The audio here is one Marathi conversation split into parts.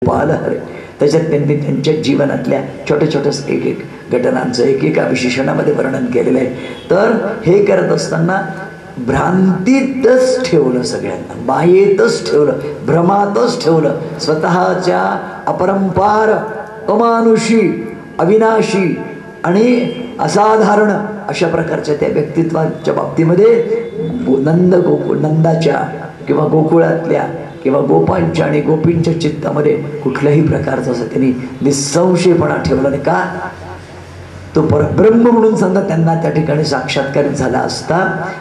गोपाल हरे. त्याच्यात त्यांनी त्यांच्या जीवनातल्या छोट्या छोट्या एक एक घटनांचं एकेका विशेषणामध्ये वर्णन केलेलं आहे. तर हे करत असताना भ्रांतीतच ठेवलं, सगळ्यांना मायेतच ठेवलं, भ्रमातच ठेवलं. स्वतःच्या अपरंपार अमानुषी अविनाशी आणि असाधारण अशा प्रकारच्या त्या व्यक्तित्वाच्या बाबतीमध्ये नंदाच्या किंवा गोकुळातल्या किंवा गोपांच्या आणि गोपींच्या चित्तामध्ये कुठल्याही प्रकारचा असं त्यांनी निस्संशयपणा ठेवला नाही. का? तो परब्रह्म म्हणून समजा त्यांना त्या ठिकाणी साक्षात्कारित झाला असता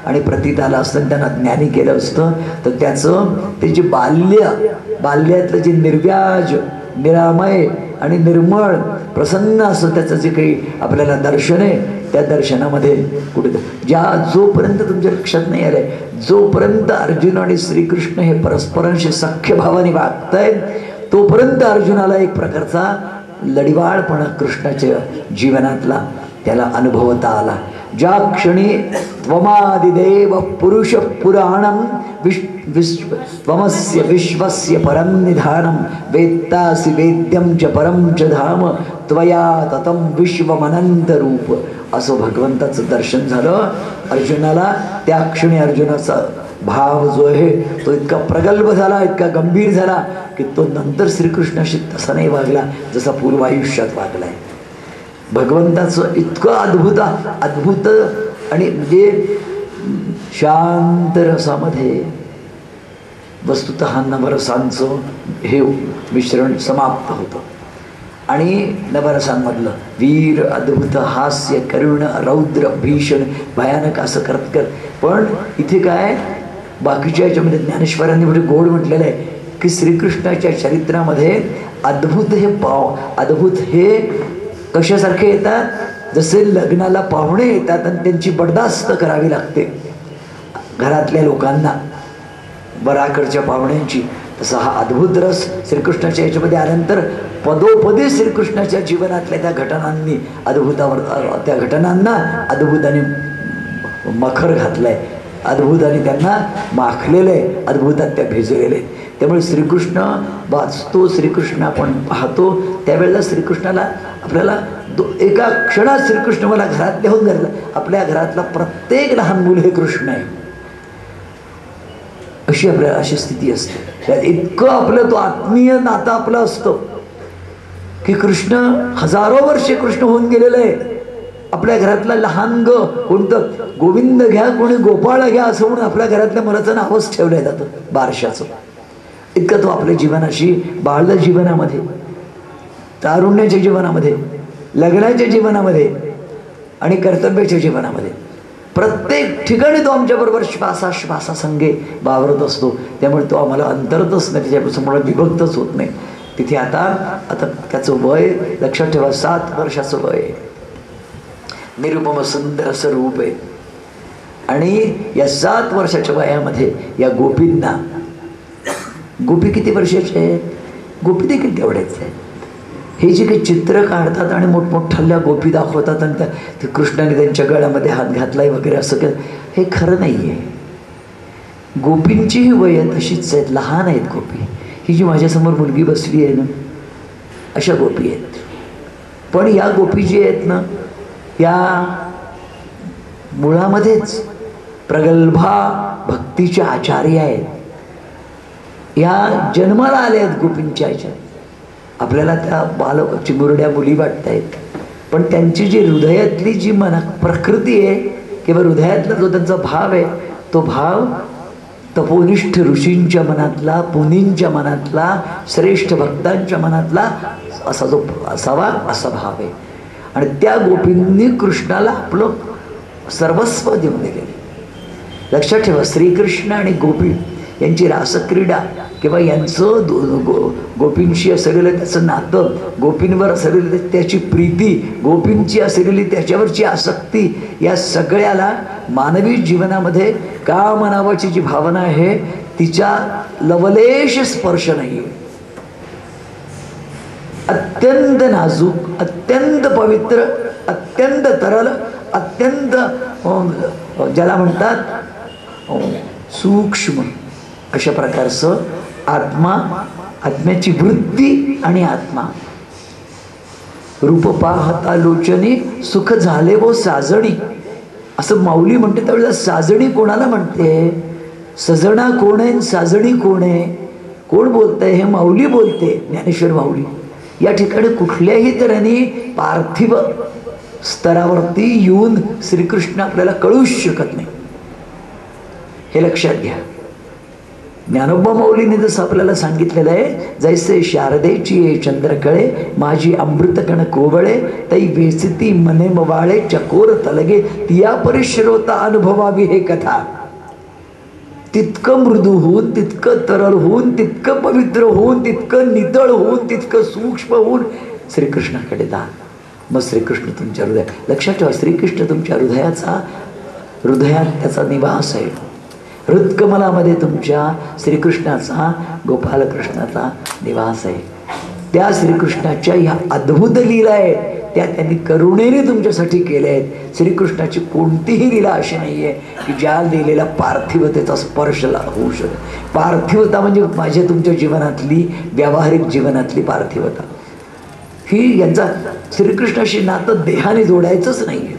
आणि प्रतीत आला असतं, त्यांना ज्ञानी केलं असतं, तर त्याचं ते जे बाल्यातलं जे निर्व्याज निरामय आणि निर्मळ प्रसन्न असं त्याचं जे काही आपल्याला दर्शन आहे, त्या दर्शनामध्ये कुठे जोपर्यंत तुमच्या लक्षात नाही आलंय, जोपर्यंत अर्जुन आणि श्रीकृष्ण हे परस्परांशी सख्य भावाने वागतायत, तोपर्यंत अर्जुनाला एक प्रकारचा लढिवाळपणा कृष्णाच्या जीवनातला त्याला अनुभवता आला. ज्या क्षणी त्वमादिदेव पुरुष पुराणम त्वमस्य विश्वस्य परम निधानम वेत्तासि वेद्यम च परम च धाम त्वया ततं विश्वमनंत रूप, असं भगवंताचं दर्शन झालं अर्जुनाला. त्या क्षणी अर्जुनाचा भाव जो आहे तो इतका प्रगल्भ झाला, इतका गंभीर झाला की तो नंतर श्रीकृष्णाशी तसा नाही वागला जसा पूर्व आयुष्यात वागलाय. भगवंताचं इतकं अद्भुत आणि म्हणजे शांत रसामध्ये वस्तुतः नवरसांचं हे मिश्रण समाप्त होतं. आणि नवरसांमधलं वीर अद्भुत हास्य करुण रौद्र भीषण भयानक असं करत पण इथे काय बाकीच्या याच्यामध्ये ज्ञानेश्वरांनी म्हणजे गोड म्हटलेलं आहे की श्रीकृष्णाच्या चरित्रामध्ये अद्भुत हे कशासारखे येतात, जसे लग्नाला पाहुणे येतात आणि त्यांची बडदास्त करावी लागते घरातल्या लोकांना, बराकडच्या पाहुण्यांची, तसा हा अद्भुत रस श्रीकृष्णाच्या याच्यामध्ये आल्यानंतर पदोपदी श्रीकृष्णाच्या जीवनातल्या त्या घटनांनी त्या घटनांना अद्भुताने मखर घातलंय, अद्भुताने त्यांना माखलेलं आहे, अद्भुतात त्या भिजलेले आहेत. त्यामुळे श्रीकृष्ण वाचतो, श्रीकृष्ण आपण पाहतो, त्यावेळेला श्रीकृष्णाला आपल्याला एका क्षणात श्रीकृष्ण मला घरातल्या होऊन घरला, आपल्या घरातला प्रत्येक लहान मूल हे कृष्ण आहे अशी आपल्याला अशी स्थिती असते. त्यात इतकं आपलं तो आत्मीय नातं आपलं असतं की कृष्ण हजारो वर्षे कृष्ण होऊन गेलेलं आहे. आपल्या घरातला लहान कोणतं गोविंद घ्या, कोणी गोपाळ घ्या असं म्हणून आपल्या घरातल्या मुलाचं नावच ठेवलं जातं बारशाचं. इतकं तो आपल्या जीवनाशी बाळ जीवनामध्ये, तारुण्याच्या जीवनामध्ये, लग्नाच्या जीवनामध्ये आणि कर्तव्याच्या जीवनामध्ये प्रत्येक ठिकाणी तो आमच्याबरोबर श्वासाश्वासासंगे वावरत असतो. त्यामुळे तो आम्हाला अंतरतच नाही, त्याच्यापासून मला विभक्तच होत नाही. तिथे आता त्याचं वय लक्षात ठेवा, 7 वर्षाचं वय आहे, निरुपम सुंदर असं रूप आहे. आणि या 7 वर्षाच्या वयामध्ये या गोपींना, गोपी किती वर्षाचे आहेत, गोपी देखील तेवढेच आहेत. हे जे काही चित्र काढतात आणि मोठमोठ्या गोपी दाखवतात आणि त्या कृष्णाने त्यांच्या गळ्यामध्ये हात घातलाय वगैरे असं हे खरं नाही आहे. गोपींचीही वय तशीच आहेत, लहान आहेत गोपी. ही जी माझ्यासमोर मुलगी बसली आहे ना, अशा गोपी आहेत. पण या गोपी जी आहेत ना, या मुळामध्येच प्रगल्भा भक्तीच्या आचार्य आहेत. या जन्माला आल्या आहेत गोपींच्या ह्याच्यात. आपल्याला त्या चिमुरड्या मुली वाटत आहेत, पण त्यांची जी हृदयातली जी प्रकृती आहे किंवा हृदयातला जो त्यांचा भाव आहे, तो भाव तपोनिष्ठ ऋषींच्या मनातला, पुनींच्या मनातला, श्रेष्ठ भक्तांच्या मनातला असा जो असावा असा भाव आहे. आणि त्या गोपींनी कृष्णाला आपलं सर्वस्व देऊन दिलेले. लक्षात ठेवा, श्रीकृष्ण आणि गोपी यांची रासक्रीडा किंवा यांचं गोपींशी असलेलं त्याचं नातं, गोपींवर असलेलं त्याची प्रीती, गोपींची असलेली त्याच्यावरची आसक्ती, या सगळ्याला मानवी जीवनामध्ये काम नावाची जी भावना आहे तिच्या लवलेश स्पर्श नाही आहे. अत्यंत नाजूक, अत्यंत पवित्र, अत्यंत तरल, अत्यंत ज्याला म्हणतात सूक्ष्म अशा प्रकारचं आत्मा आत्म्याची वृत्ती आणि आत्मा. रूप पाहता लोचनी सुख झाले व साजणी, असं माऊली म्हणते. त्यावेळेस साजणी कोणाला म्हणते? सजना कोण आहे, साजणी कोण आहे, कोण बोलतंय? हे माऊली बोलते, ज्ञानेश्वर माऊली. या ठिकाणी कुठल्याही तऱ्हेने पार्थिव स्तरावरती येऊन श्रीकृष्ण आपल्याला कळूच शकत नाही, हे लक्षात घ्या. ज्ञानोबा माऊलीने जसं आपल्याला सांगितलेलं आहे, जैसे शारदेची ये चंद्रकळे माझी अमृतकण कोवळे, तै वेचती मने मवाळे चकोर तलगे तिया परिश्रोता अनुभवावी हे कथा. तितकं मृदू होऊन, तितकं तरल होऊन, तितकं पवित्र होऊन, तितकं नितळ होऊन, तितकं सूक्ष्म होऊन श्रीकृष्णाकडे जा. मग श्रीकृष्ण तुमच्या लक्षात ठेवा, श्रीकृष्ण तुमच्या हृदयात त्याचा निवास आहे. हृदकमलामध्ये तुमच्या श्रीकृष्णाचा, गोपालकृष्णाचा निवास आहे. त्या श्रीकृष्णाच्या ह्या अद्भुत लीला आहेत, त्या त्यांनी करुणेने तुमच्यासाठी केल्या आहेत. श्रीकृष्णाची कोणतीही लीला अशी नाही आहे की ज्या लीलेला पार्थिवतेचा स्पर्श होऊ शकतो. पार्थिवता म्हणजे माझ्या तुमच्या जीवनातली, व्यावहारिक जीवनातली पार्थिवता. ही यांचा श्रीकृष्णाशी नातं देहाने जोडायचंच नाही आहे.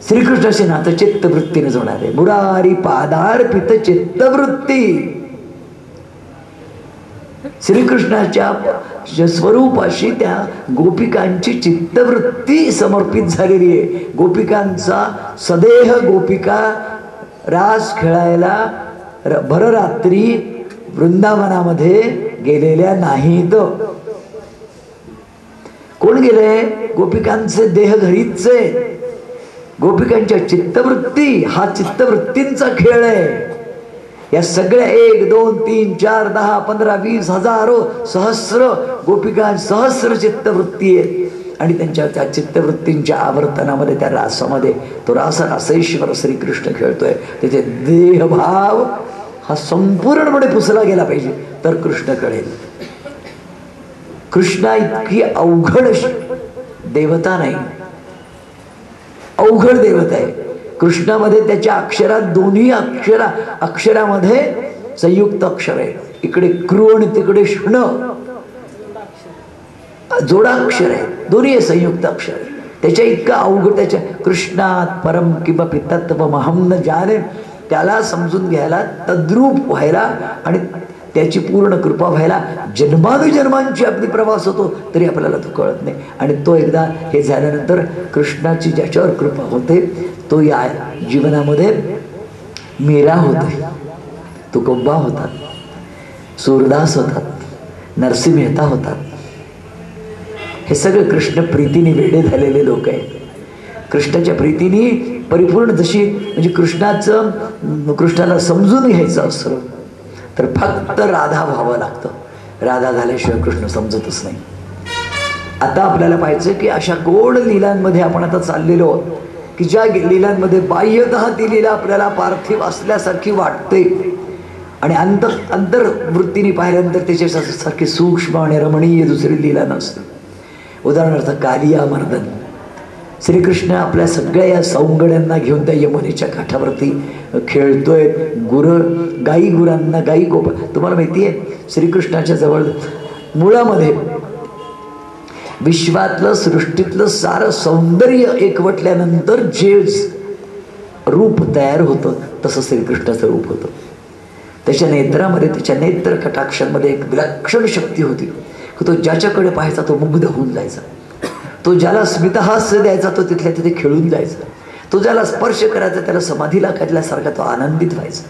श्रीकृष्णाशी नातं चित्तवृत्तीने जोडणार आहे. मुरारी पादार्पित चित्तवृत्ती. श्रीकृष्णाच्या स्वरूपाशी त्या गोपिकांची चित्तवृत्ती समर्पित झालेली आहे. गोपिकांचा सदेह गोपिका रास खेळायला भररात्री वृंदावनामध्ये गेलेल्या नाहीत. कोण गेले? गोपिकांचे देह घरीच आहे. गोपिकांच्या चित्तवृत्ती हा चित्तवृत्तींचा खेळ आहे. या सगळ्या 1, 2, 3, 4, 10, 15, 20, हजारो, सहस्र गोपिका, सहस्र चित्तवृत्ती आहेत. आणि त्यांच्या त्या चित्तवृत्तींच्या आवर्तनामध्ये, त्या रासामध्ये तो रासेश्वर श्रीकृष्ण खेळतोय. त्याचे देहभाव हा संपूर्णपणे पुसला गेला पाहिजे, तर कृष्ण कळेल. कृष्णा इतकी अवघड देवता नाही, अवघड देवता आहे. कृष्णामध्ये त्याच्या अक्षरात, दोन्ही अक्षरामध्ये संयुक्त अक्षर आहे. इकडे कृ आणि तिकडे श्ण, जोडाक्षर आहे. दोन्ही संयुक्त अक्षर आहे. त्याच्या इतका अवघड, त्याच्या कृष्णात परम किंवा तत्त्वमहं न जाने, त्याला समजून घ्यायला, तद्रूप व्हायला आणि त्याची पूर्ण कृपा व्हायला जन्मानुजन्मांची आपली प्रवास होतो, तरी आपल्याला तो कळत नाही. आणि तो एकदा हे झाल्यानंतर कृष्णाची ज्याच्यावर कृपा होते, तो या जीवनामध्ये मीरा होते, तुकोबा होतात, सूरदास होतात, नरसिंह मेहता होतात. हे सगळे कृष्ण प्रीतीने वेडे झालेले लोक आहेत. कृष्णाच्या प्रीतीने परिपूर्ण, जशी म्हणजे कृष्णाला समजून घ्यायचं असतं तर फक्त राधा व्हावं लागतं. राधा झाल्याशिवाय कृष्ण समजतच नाही. आता आपल्याला पाहिजे की अशा गोड लीलांमध्ये आपण आता चाललेलो आहोत की ज्या लीलांमध्ये बाह्यतः ती लीला आपल्याला पार्थिव असल्यासारखी वाटते आणि अंतर्वृत्तीने पाहिल्यानंतर त्याच्यासारखी सूक्ष्म आणि रमणीय दुसरी लीला नसते. उदाहरणार्थ कालिया मर्दन. श्रीकृष्ण आपल्या सगळ्या या सौंगड्यांना घेऊन त्या यमुनेच्या काठावरती खेळतोय. गाई गुरांना, गाई गोपा. तुम्हाला माहिती आहे, श्रीकृष्णाच्या जवळ मुळामध्ये विश्वातलं, सृष्टीतलं सारं सौंदर्य एकवटल्यानंतर जे रूप तयार होतं तसं श्रीकृष्णाचं रूप होतं. त्याच्या नेत्रामध्ये, त्याच्या नेत्र कटाक्षांमध्ये एक विलक्षण शक्ती होती. तो ज्याच्याकडे पाहायचा तो मुग्ध होऊन जायचा. तो ज्याला स्मितहास्य द्यायचा तो तिथल्या तिथे खेळून जायचा. तो ज्याला स्पर्श करायचा त्याला समाधीला काढल्यासारखा तो आनंदित व्हायचा.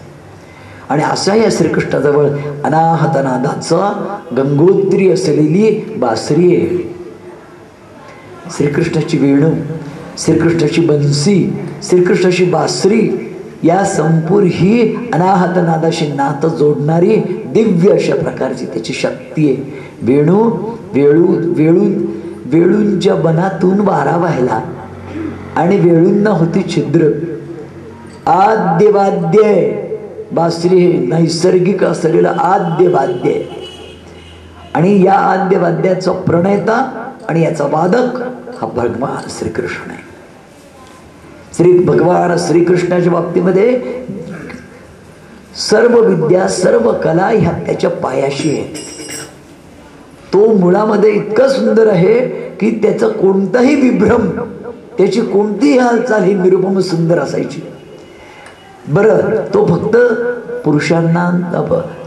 आणि अशा या श्रीकृष्णाजवळ अनाहतनादाचं गंगोत्री असलेली बासरी आहे. श्रीकृष्णाची वेणू, श्रीकृष्णाची बंसी, श्रीकृष्णाची बासरी, या संपूर्ण ही अनाहतनादाशी नातं जोडणारी दिव्य अशा प्रकारची त्याची शक्ती आहे. वेळूंच्या बनातून वारा व्हायला आणि वेळूंना होती छिद्र. आद्य वाद्य बासरी हे नैसर्गिक असलेलं आद्य वाद्य आहे. आणि या आद्य वाद्याचा प्रणेता आणि याचा वादक हा भगवान श्रीकृष्ण आहे. भगवान श्रीकृष्णाच्या बाबतीमध्ये सर्व विद्या सर्व कला ह्या त्याच्या पायाशी आहे. तो मुळामध्ये इतका सुंदर आहे की त्याचा कोणताही विभ्रम, त्याची कोणतीही हालचाल ही निरुपम सुंदर असायची. बरं, तो फक्त पुरुषांना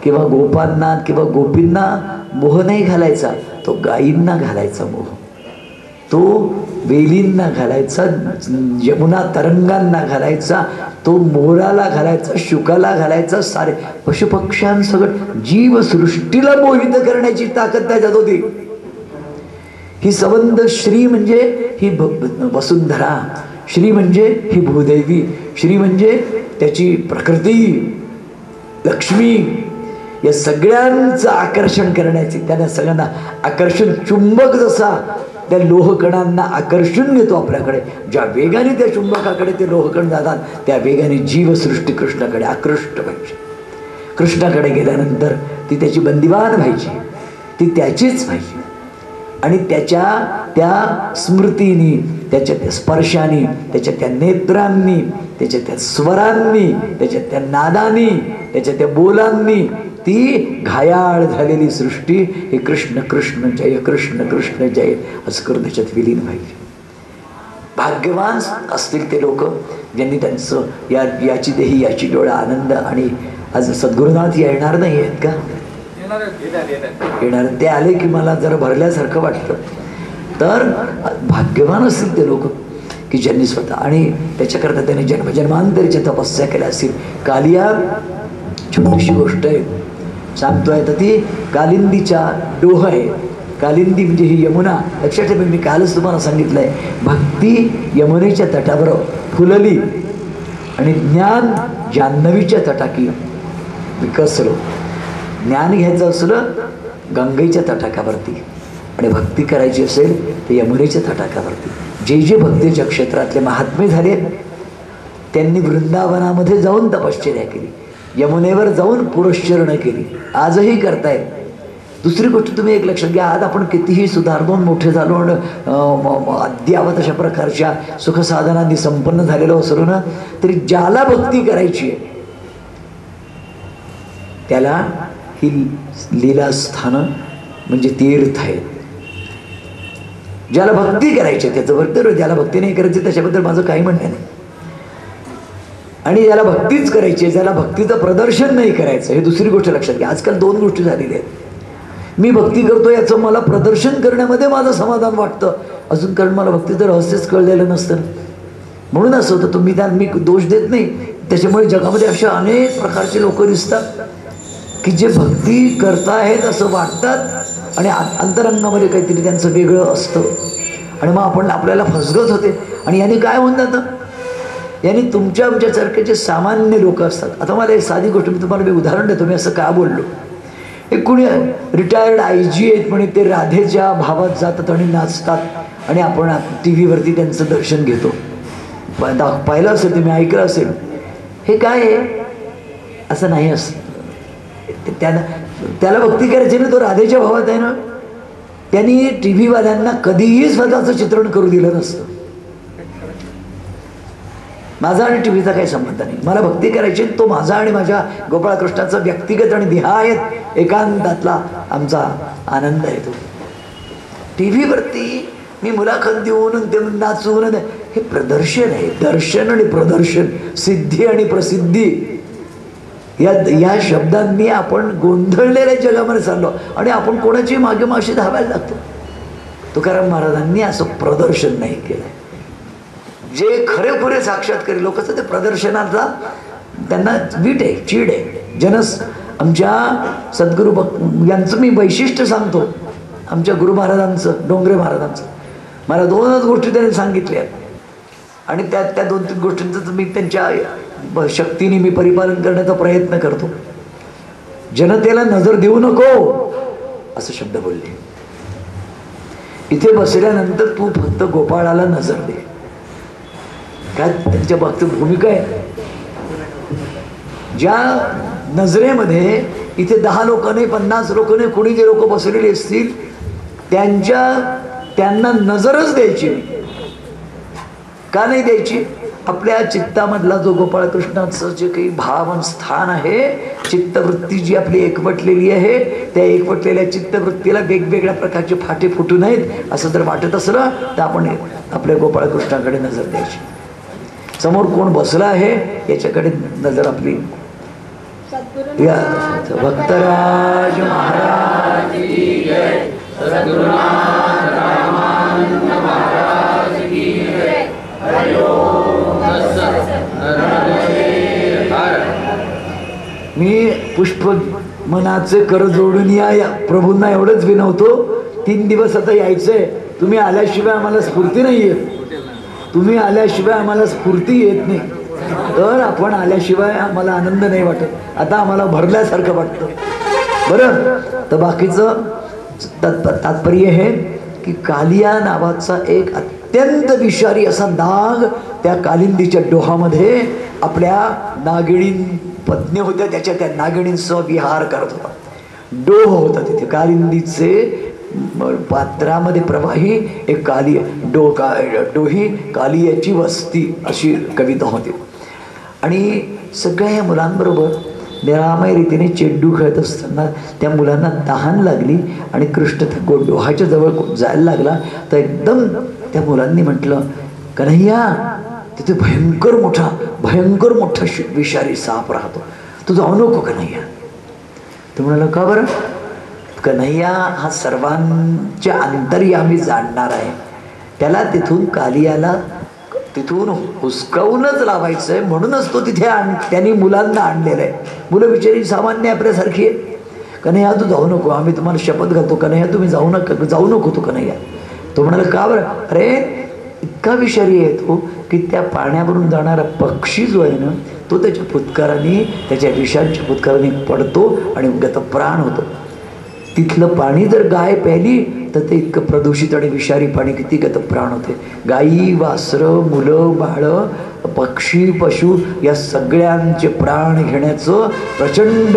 किंवा गोपांना किंवा गोपींना मोह नाही घालायचा, तो गायींना घालायचा मोह. तो वेलींना घालायचा, यमुना तरंगांना घालायचा, तो मोराला घालायचा, शुकाला घालायचा, सारे पशुपक्ष्यांसकट जीवसृष्टीला मोहित करण्याची ताकद त्याच्यात होती. ही संबंध श्री म्हणजे ही वसुंधरा, श्री म्हणजे ही भूदेवी, श्री म्हणजे त्याची प्रकृती लक्ष्मी, या सगळ्यांचं आकर्षण करण्याची, त्यांना सगळ्यांना आकर्षण, चुंबक जसा त्या लोहकणांना आकर्षून घेतो आपल्याकडे, ज्या वेगाने त्या चुंबकाकडे ते लोहकण जातात त्या वेगाने जीवसृष्टी कृष्णाकडे आकृष्ट व्हायची. कृष्णाकडे गेल्यानंतर ती त्याची बंदिवान व्हायची, ती त्याचीच व्हायची. आणि त्याच्या त्या स्मृतीनी, त्याच्या त्या स्पर्शानी, त्याच्या त्या नेत्रांनी, त्याच्या त्या स्वरांनी, त्याच्या त्या नादानी, त्याच्या त्या बोलांनी ती घायाळ झालेली सृष्टी हे कृष्ण कृष्ण जय कृष्ण कृष्ण जय असं करून त्याच्यात विलीन व्हायची. भाग्यवान असतील ते लोक ज्यांनी त्यांचं याची देही याची डोळा आनंद. आणि आज सद्गुरुनाथ येणार नाही आहेत का? येणार. ते आले की मला जरा भरल्यासारखं वाटतं. तर भाग्यवान असतील ते लोक की ज्यांनी स्वतः, आणि त्याच्याकरता त्यांनी जन्मजन्मांतरीच्या तपस्या केल्या असतील. कालिया छोटीशी गोष्ट आहे सांगतोय, तर ती कालिंदीच्या डोह आहे. कालिंदी म्हणजे ही यमुना. लक्षात ठेवा, मी कालच तुम्हाला सांगितलंय, भक्ती यमुनेच्या तटावर फुलली आणि ज्ञान जान्हवीच्या तटाकी विकसलो. ज्ञान घ्यायचं असलं गंगेच्या तटाकावरती, आणि भक्ती करायची असेल तर यमुनेच्या तटाकावरती. जे जे भक्तीच्या क्षेत्रातले महात्मे झाले त्यांनी वृंदावनामध्ये जाऊन तपश्चर्या केली, यमुनेवर जाऊन पुरश्चरण केली, आजही करतायत. दुसरी गोष्ट तुम्ही एक लक्षात घ्या, आज आपण कितीही सुधारणून मोठे झालो आणि अद्यावत अशा प्रकारच्या सुखसाधनांनी संपन्न झालेलो असलो ना, तरी ज्याला भक्ती करायची आहे त्याला ही लीलास्थानं म्हणजे तीर्थ आहेत. ज्याला भक्ती करायची आहे त्याचं बरोबर, ज्याला भक्ती नाही करायची त्याच्याबद्दल माझं काही म्हणणं नाही. आणि ज्याला भक्तीच करायची आहे, ज्याला भक्तीचं प्रदर्शन नाही करायचं, हे दुसरी गोष्ट लक्षात घ्या. आजकाल दोन गोष्टी झालेल्या आहेत. मी भक्ती करतो याचं मला प्रदर्शन करण्यामध्ये माझं समाधान वाटतं अजून, कारण मला भक्तीचं रहस्यच कळलेलं नसतं. म्हणून असं होतं. तुम्ही त्यात मी दोष देत नाही. त्याच्यामुळे जगामध्ये अशा अनेक प्रकारचे लोक दिसतात की जे भक्ती करतायत असं वाटतात आणि अंतरंगामध्ये काहीतरी त्यांचं वेगळं असतं, आणि मग आपल्याला फसगत होते. आणि याने काय होऊन जातं, याने तुमच्या आमच्यासारखे जे सामान्य लोक असतात. आता मला एक साधी गोष्ट मी तुम्हाला उदाहरण देतो. मी असं का बोललो, एक कुणी रिटायर्ड IG आहेत म्हणे, ते राधेच्या भावात जातात आणि नाचतात आणि आपण TV वरती त्यांचं दर्शन घेतो. पाहिलं असेल, तुम्ही ऐकलं असेल. हे काय आहे? असं नाही असतं. त्याला भक्ती करायची ना, तो राधेच्या भावात आहे ना. त्यांनी TV वाल्यांना कधीही स्वतःचं चित्रण करू दिलं नसतं. माझा आणि टीव्हीचा काही संबंध नाही. मला भक्ती करायची, तो माझा आणि माझ्या गोपाळकृष्णाचा व्यक्तिगत आणि निहायत एकांतातला आमचा आनंद आहे. तो TV वरती मी मुलाखत देऊन ते नाचून, हे प्रदर्शन आहे. दर्शन आणि प्रदर्शन, सिद्धी आणि प्रसिद्धी या शब्दांनी आपण गोंधळलेल्या जगामध्ये चाललो आणि आपण कोणाची मागे माशी धावायला लागतो. तुकाराम महाराजांनी असं प्रदर्शन नाही केलं. जे खरेखुरे साक्षात्कारी लोक असतात ते प्रदर्शनाचा त्यांना वीट आहे, चीड आहे. आमच्या सद्गुरू यांचं मी वैशिष्ट्य सांगतो. आमच्या गुरु महाराजांचं, डोंगरे महाराजांचं, मला 2च गोष्टी त्यांनी सांगितल्या आणि त्या 2-3 गोष्टींचं मी त्यांच्या शक्तीने मी परिपालन करण्याचा प्रयत्न करतो. जनतेला नजर देऊ नको असं शब्द बोलले. इथे बसल्यानंतर तू फक्त गोपाळाला नजर दे. काय त्यांच्या बाबतीत भूमिका आहे. ज्या नजरेमध्ये इथे 10 लोक नाही, 50 लोक नाही, कोणी जे लोक बसलेले असतील त्यांना नजरच द्यायची. का नाही द्यायची? आपल्या चित्तामधला जो गोपाळकृष्णाचं जे काही भावन स्थान आहे, चित्तवृत्ती जी आपली एकवटलेली आहे, त्या एकवटलेल्या चित्तवृत्तीला वेगवेगळ्या प्रकारचे फाटे फुटू नयेत असं जर वाटत असलं तर आपण आपल्या गोपाळकृष्णाकडे नजर द्यायची. समोर कोण बसला आहे याच्याकडे नजर आपली. भक्तराज महाराज की जय, सद्गुरुनाथ रामानंद महाराज की जय. मी पुष्प मनाचे कर जोडून या प्रभूंना एवढंच विनवतो, 3 दिवस आता यायचंय. तुम्ही आल्याशिवाय आम्हाला स्फूर्ती नाही येत, तुम्ही आल्याशिवाय आम्हाला स्फूर्ती येत नाही. तर आपण आल्याशिवाय आम्हाला आनंद नाही वाटत. आता आम्हाला भरल्यासारखं वाटतं. बरं, तर बाकीचं तात्पर्य हे की कालिया नावाचा एक अत्यंत विषारी असा नाग त्या कालिंदीच्या डोहामध्ये आपल्या नागिणीं पत्नी होत्या, त्याच्या त्या नागिणींसह विहार करत होता. डोह होता तिथे कालिंदीचे पात्रामध्ये प्रवाही एक काली डोही कालियाची वस्ती अशी कविता होती. आणि सगळ्या या मुलांबरोबर निरामय रीतीने चेंडू खेळत असताना त्या मुलांना तहान लागली आणि कृष्ण त्या डोहाच्या जवळ जायला लागला. तर एकदम त्या मुलांनी म्हटलं, कन्हैया तिथे भयंकर मोठा विषारी साप राहतो, तू जाऊ नको कन्हैया. तो म्हणाला, का बरं? कन्हैया हा सर्वांच्या अंतर्यामी जाणणार आहे, त्याला तिथून कालियाला तिथून हुसकावूनच लावायचंय, म्हणूनच तो तिथे त्यांनी मुलांना आणलेलं आहे. मुलं बिचारी सामान्य आपल्यासारखी आहे. कन्हैया तू जाऊ नको, आम्ही तुम्हाला शपथ घालतो कन्हैया तुम्ही जाऊ नको तू कन्हैया. तो म्हणाला, का बरं? अरे इतका विषारी आहे तो की त्या पाण्यावरून जाणारा पक्षी जो आहे ना, तो त्याच्या फुतकाराने, त्याच्या विषांच्या फुतकाराने पडतो आणि गतप्राण होतो. तिथलं पाणी जर गाय प्यायली तर ते इतकं प्रदूषित आणि विषारी पाणी किती गतप्राण होते. गायी, वासरं, मुलं, बाळं, पक्षी, पशु या सगळ्यांचे प्राण घेण्याचं प्रचंड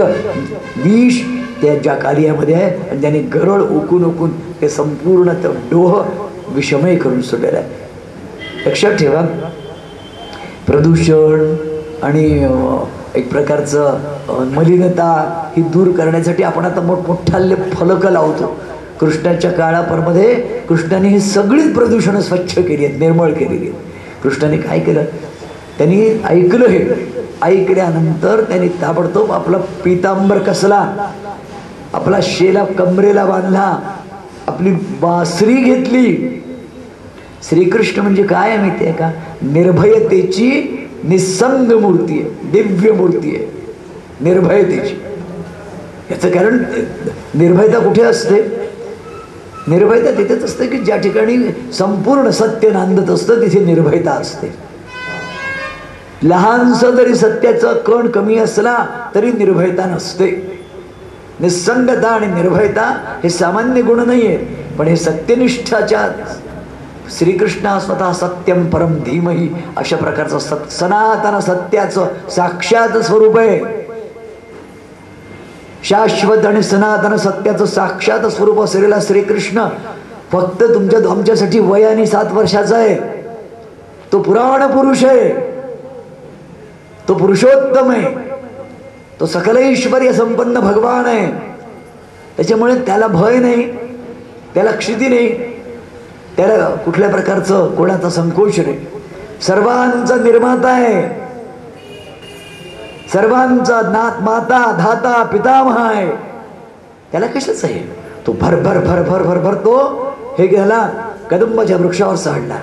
विष त्या ज्या कालियामध्ये आहे. आणि त्याने गरळ ओकून ते संपूर्ण तो डोह विषमय करून सोडलेला आहे. लक्षात ठेवा, प्रदूषण आणि एक प्रकारचं मलिनता ही दूर करण्यासाठी आपण आता मोठमोठाले फलक लावतो. कृष्णाच्या काळामध्ये कृष्णाने ही सगळीच प्रदूषणं स्वच्छ केली आहेत, निर्मळ केलेली आहेत. कृष्णाने काय केलं? त्यांनी ऐकलं, हे ऐकल्यानंतर त्यांनी ताबडतोब आपला पितांबर कसला, आपला शेला कमरेला बांधला, आपली बासरी घेतली. श्रीकृष्ण म्हणजे काय माहिती आहे का? निर्भयतेची निसंग मूर्ती आहे, दिव्य मूर्ती आहे निर्भयतेची. याचं कारण निर्भयता कुठे असते? निर्भयता तिथेच असते की ज्या ठिकाणी संपूर्ण सत्य नांदत असतं तिथे निर्भयता असते. लहानसं जरी सत्याचा कण कमी असला तरी निर्भयता नसते. निसंगता आणि निर्भयता हे सामान्य गुण नाही आहे, पण हे सत्यनिष्ठाच्या श्रीकृष्ण स्वतः सत्यम परम धीमही अशा प्रकारचं सनातन सत्याचं साक्षात स्वरूप आहे. शाश्वत आणि सनातन सत्याचं साक्षात स्वरूप असलेला श्रीकृष्ण फक्त आमच्यासाठी वयाने 7 वर्षाचा आहे. तो पुराण पुरुष आहे, तो पुरुषोत्तम आहे, तो सकल ऐश्वर्य संपन्न भगवान आहे. त्याच्यामुळे त्याला भय नाही, त्याला क्षिती नाही, त्याला कुठल्या प्रकारचं कोणाचा संकोच नाही. सर्वांचा निर्माता आहे, सर्वांचा नाथ, माता, धाता, पितामह आहे. त्याला कशाच आहे? तो भर भर भर भर भर भर तो हे गेला कदंबाच्या वृक्षावर चढला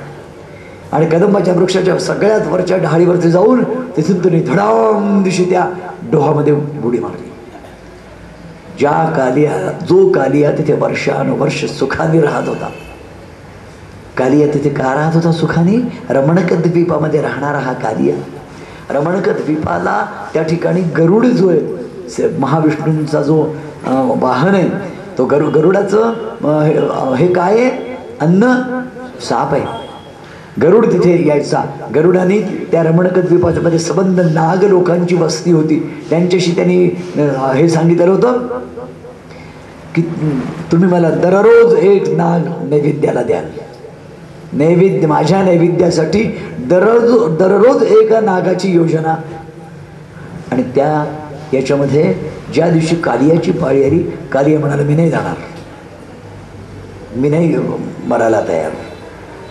आणि कदंबाच्या वृक्षाच्या सगळ्यात वरच्या ढाळीवरती जाऊन तिथून तुम्ही धडाम दिशी त्या डोहामध्ये बुडी मारली. जो कालिया तिथे वर्षानुवर्ष सुखाने राहत होता. कालिया तिथे का राहत होता सुखाने? रमणक द्वीपामध्ये राहणारा हा कालिया. रमणक द्वीपाला त्या ठिकाणी गरुड जो आहे, महाविष्णूंचा जो वाहन आहे, तो गरुडाचं हे काय आहे? अन्न, साप आहे. गरुड तिथे यायचा. गरुडाने त्या रमणक द्वीपाच्या मध्ये सबंध नाग लोकांची वस्ती होती. त्यांच्याशी त्यांनी हे सांगितलं होतं की तुम्ही मला दररोज एक नाग नैवेद्याला द्याल. नैवेद्य, माझ्या नैवेद्यासाठी दररोज एका नागाची योजना. आणि त्या याच्यामध्ये ज्या दिवशी कालियाची पाळी आली, कालिया म्हणाला मी नाही जाणार, मी नाही मरायला तयार.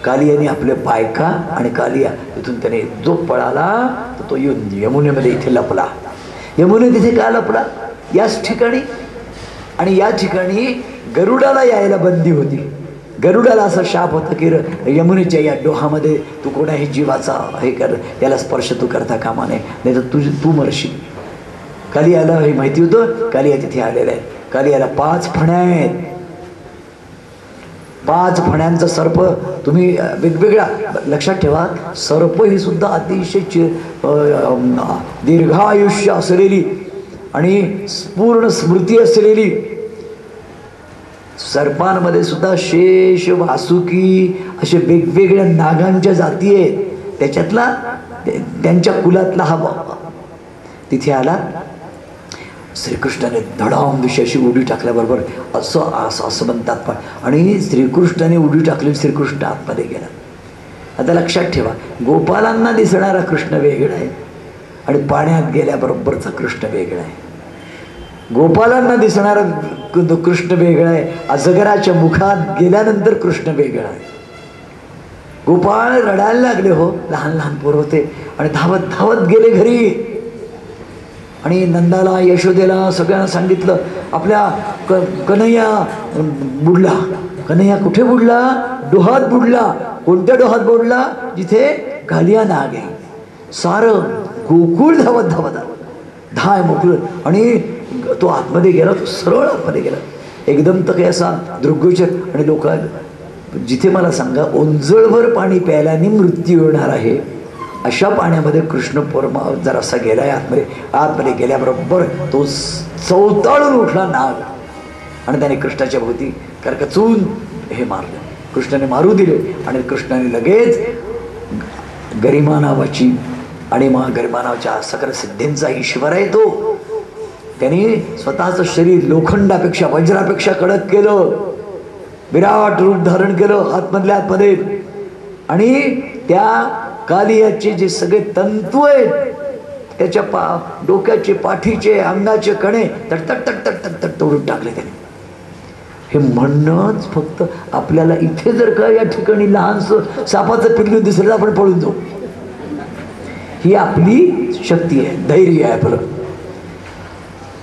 कालियाने आपले बायका आणि कालिया तिथून त्याने जो पळाला तर तो येऊन यमुनेमध्ये इथे लपला. यमुने तिथे का लपला? याच ठिकाणी. आणि या ठिकाणी गरुडाला यायला बंदी होती. गरुडाला असं शाप होतं की यमुनेच्या या डोहामध्ये तू कोणाही जीवाचा हे कर, याला स्पर्श तू करता कामा नये, नाही तर तू मरशील. कालियाला हे माहिती होतं. कालिया तिथे आलेला आहे. कालियाला 5 फण्या आहेत. 5 फण्यांचं सर्प. तुम्ही वेगवेगळ्या लक्षात ठेवा, सर्प ही सुद्धा अतिशय दीर्घायुष्य असलेली आणि पूर्ण स्मृती असलेली. सर्पांमध्ये सुद्धा शेष, वासुकी असे वेगवेगळ्या नागांच्या जाती आहेत. त्याच्यातला त्यांच्या कुलातला हा तिथे आला. श्रीकृष्णाने धडाम दिशेशी उडी टाकल्याबरोबर असं म्हणतात पण. आणि श्रीकृष्णाने उडी टाकली, श्रीकृष्ण आतमध्ये गेला. आता लक्षात ठेवा, गोपालांना दिसणारा कृष्ण वेगळा आहे आणि पाण्यात गेल्याबरोबरचा कृष्ण वेगळा आहे. गोपालांना दिसणारा कृष्ण वेगळा आहे, अजगराच्या मुखात गेल्यानंतर कृष्ण वेगळा आहे. गोपाळ रडायला लागले हो, लहान लहान पोर होते आणि धावत धावत गेले घरी. आणि नंदाला, यशोदेला सगळ्यांना सांगितलं आपल्या कन्हैया बुडला. कन्हैया कुठे बुडला? डोहात बुडला. कोणत्या डोहात बुडला? जिथे कालिया नाग आहे. सारं गोकुळ धावत धावत आलं, धाय मोकळं. आणि तो आतमध्ये गेला, तो सरळ आतमध्ये गेला. एकदम तर काही असा दृग्गोचर. आणि लोक जिथे मला सांगा ओंजळभर पाणी प्यायल्याने मृत्यू येणार आहे अशा पाण्यामध्ये कृष्ण परमा जरासा गेलाय आतमध्ये गेल्याबरोबर तो चवताळून उठला नाग आणि त्याने कृष्णाच्या भोवती करकचून हे मारलं. कृष्णाने मारू दिले आणि कृष्णाने लगेच गरिमा नावाची आणि मग गरिमा नावाच्या सकल सिद्धींचा ईश्वर आहे तो. त्यांनी स्वतःचं शरीर लोखंडापेक्षा, वज्रापेक्षा कडक केलं, विराट रूप धारण केलं आतमधल्या आतमध्ये. आणि त्या कालियाचे जे सगळे तंतू आहेत त्याच्या डोक्याचे, पाठीचे, अंगाचे कणे तटतट तटतट तटतट तोडून टाकले त्याने. हे म्हणणंच फक्त आपल्याला इथे जर का या ठिकाणी लहानसं सापाचं पिल्लू दिसलं आपण पळून जाऊ. ही आपली शक्ती आहे, धैर्य आहे आपलं.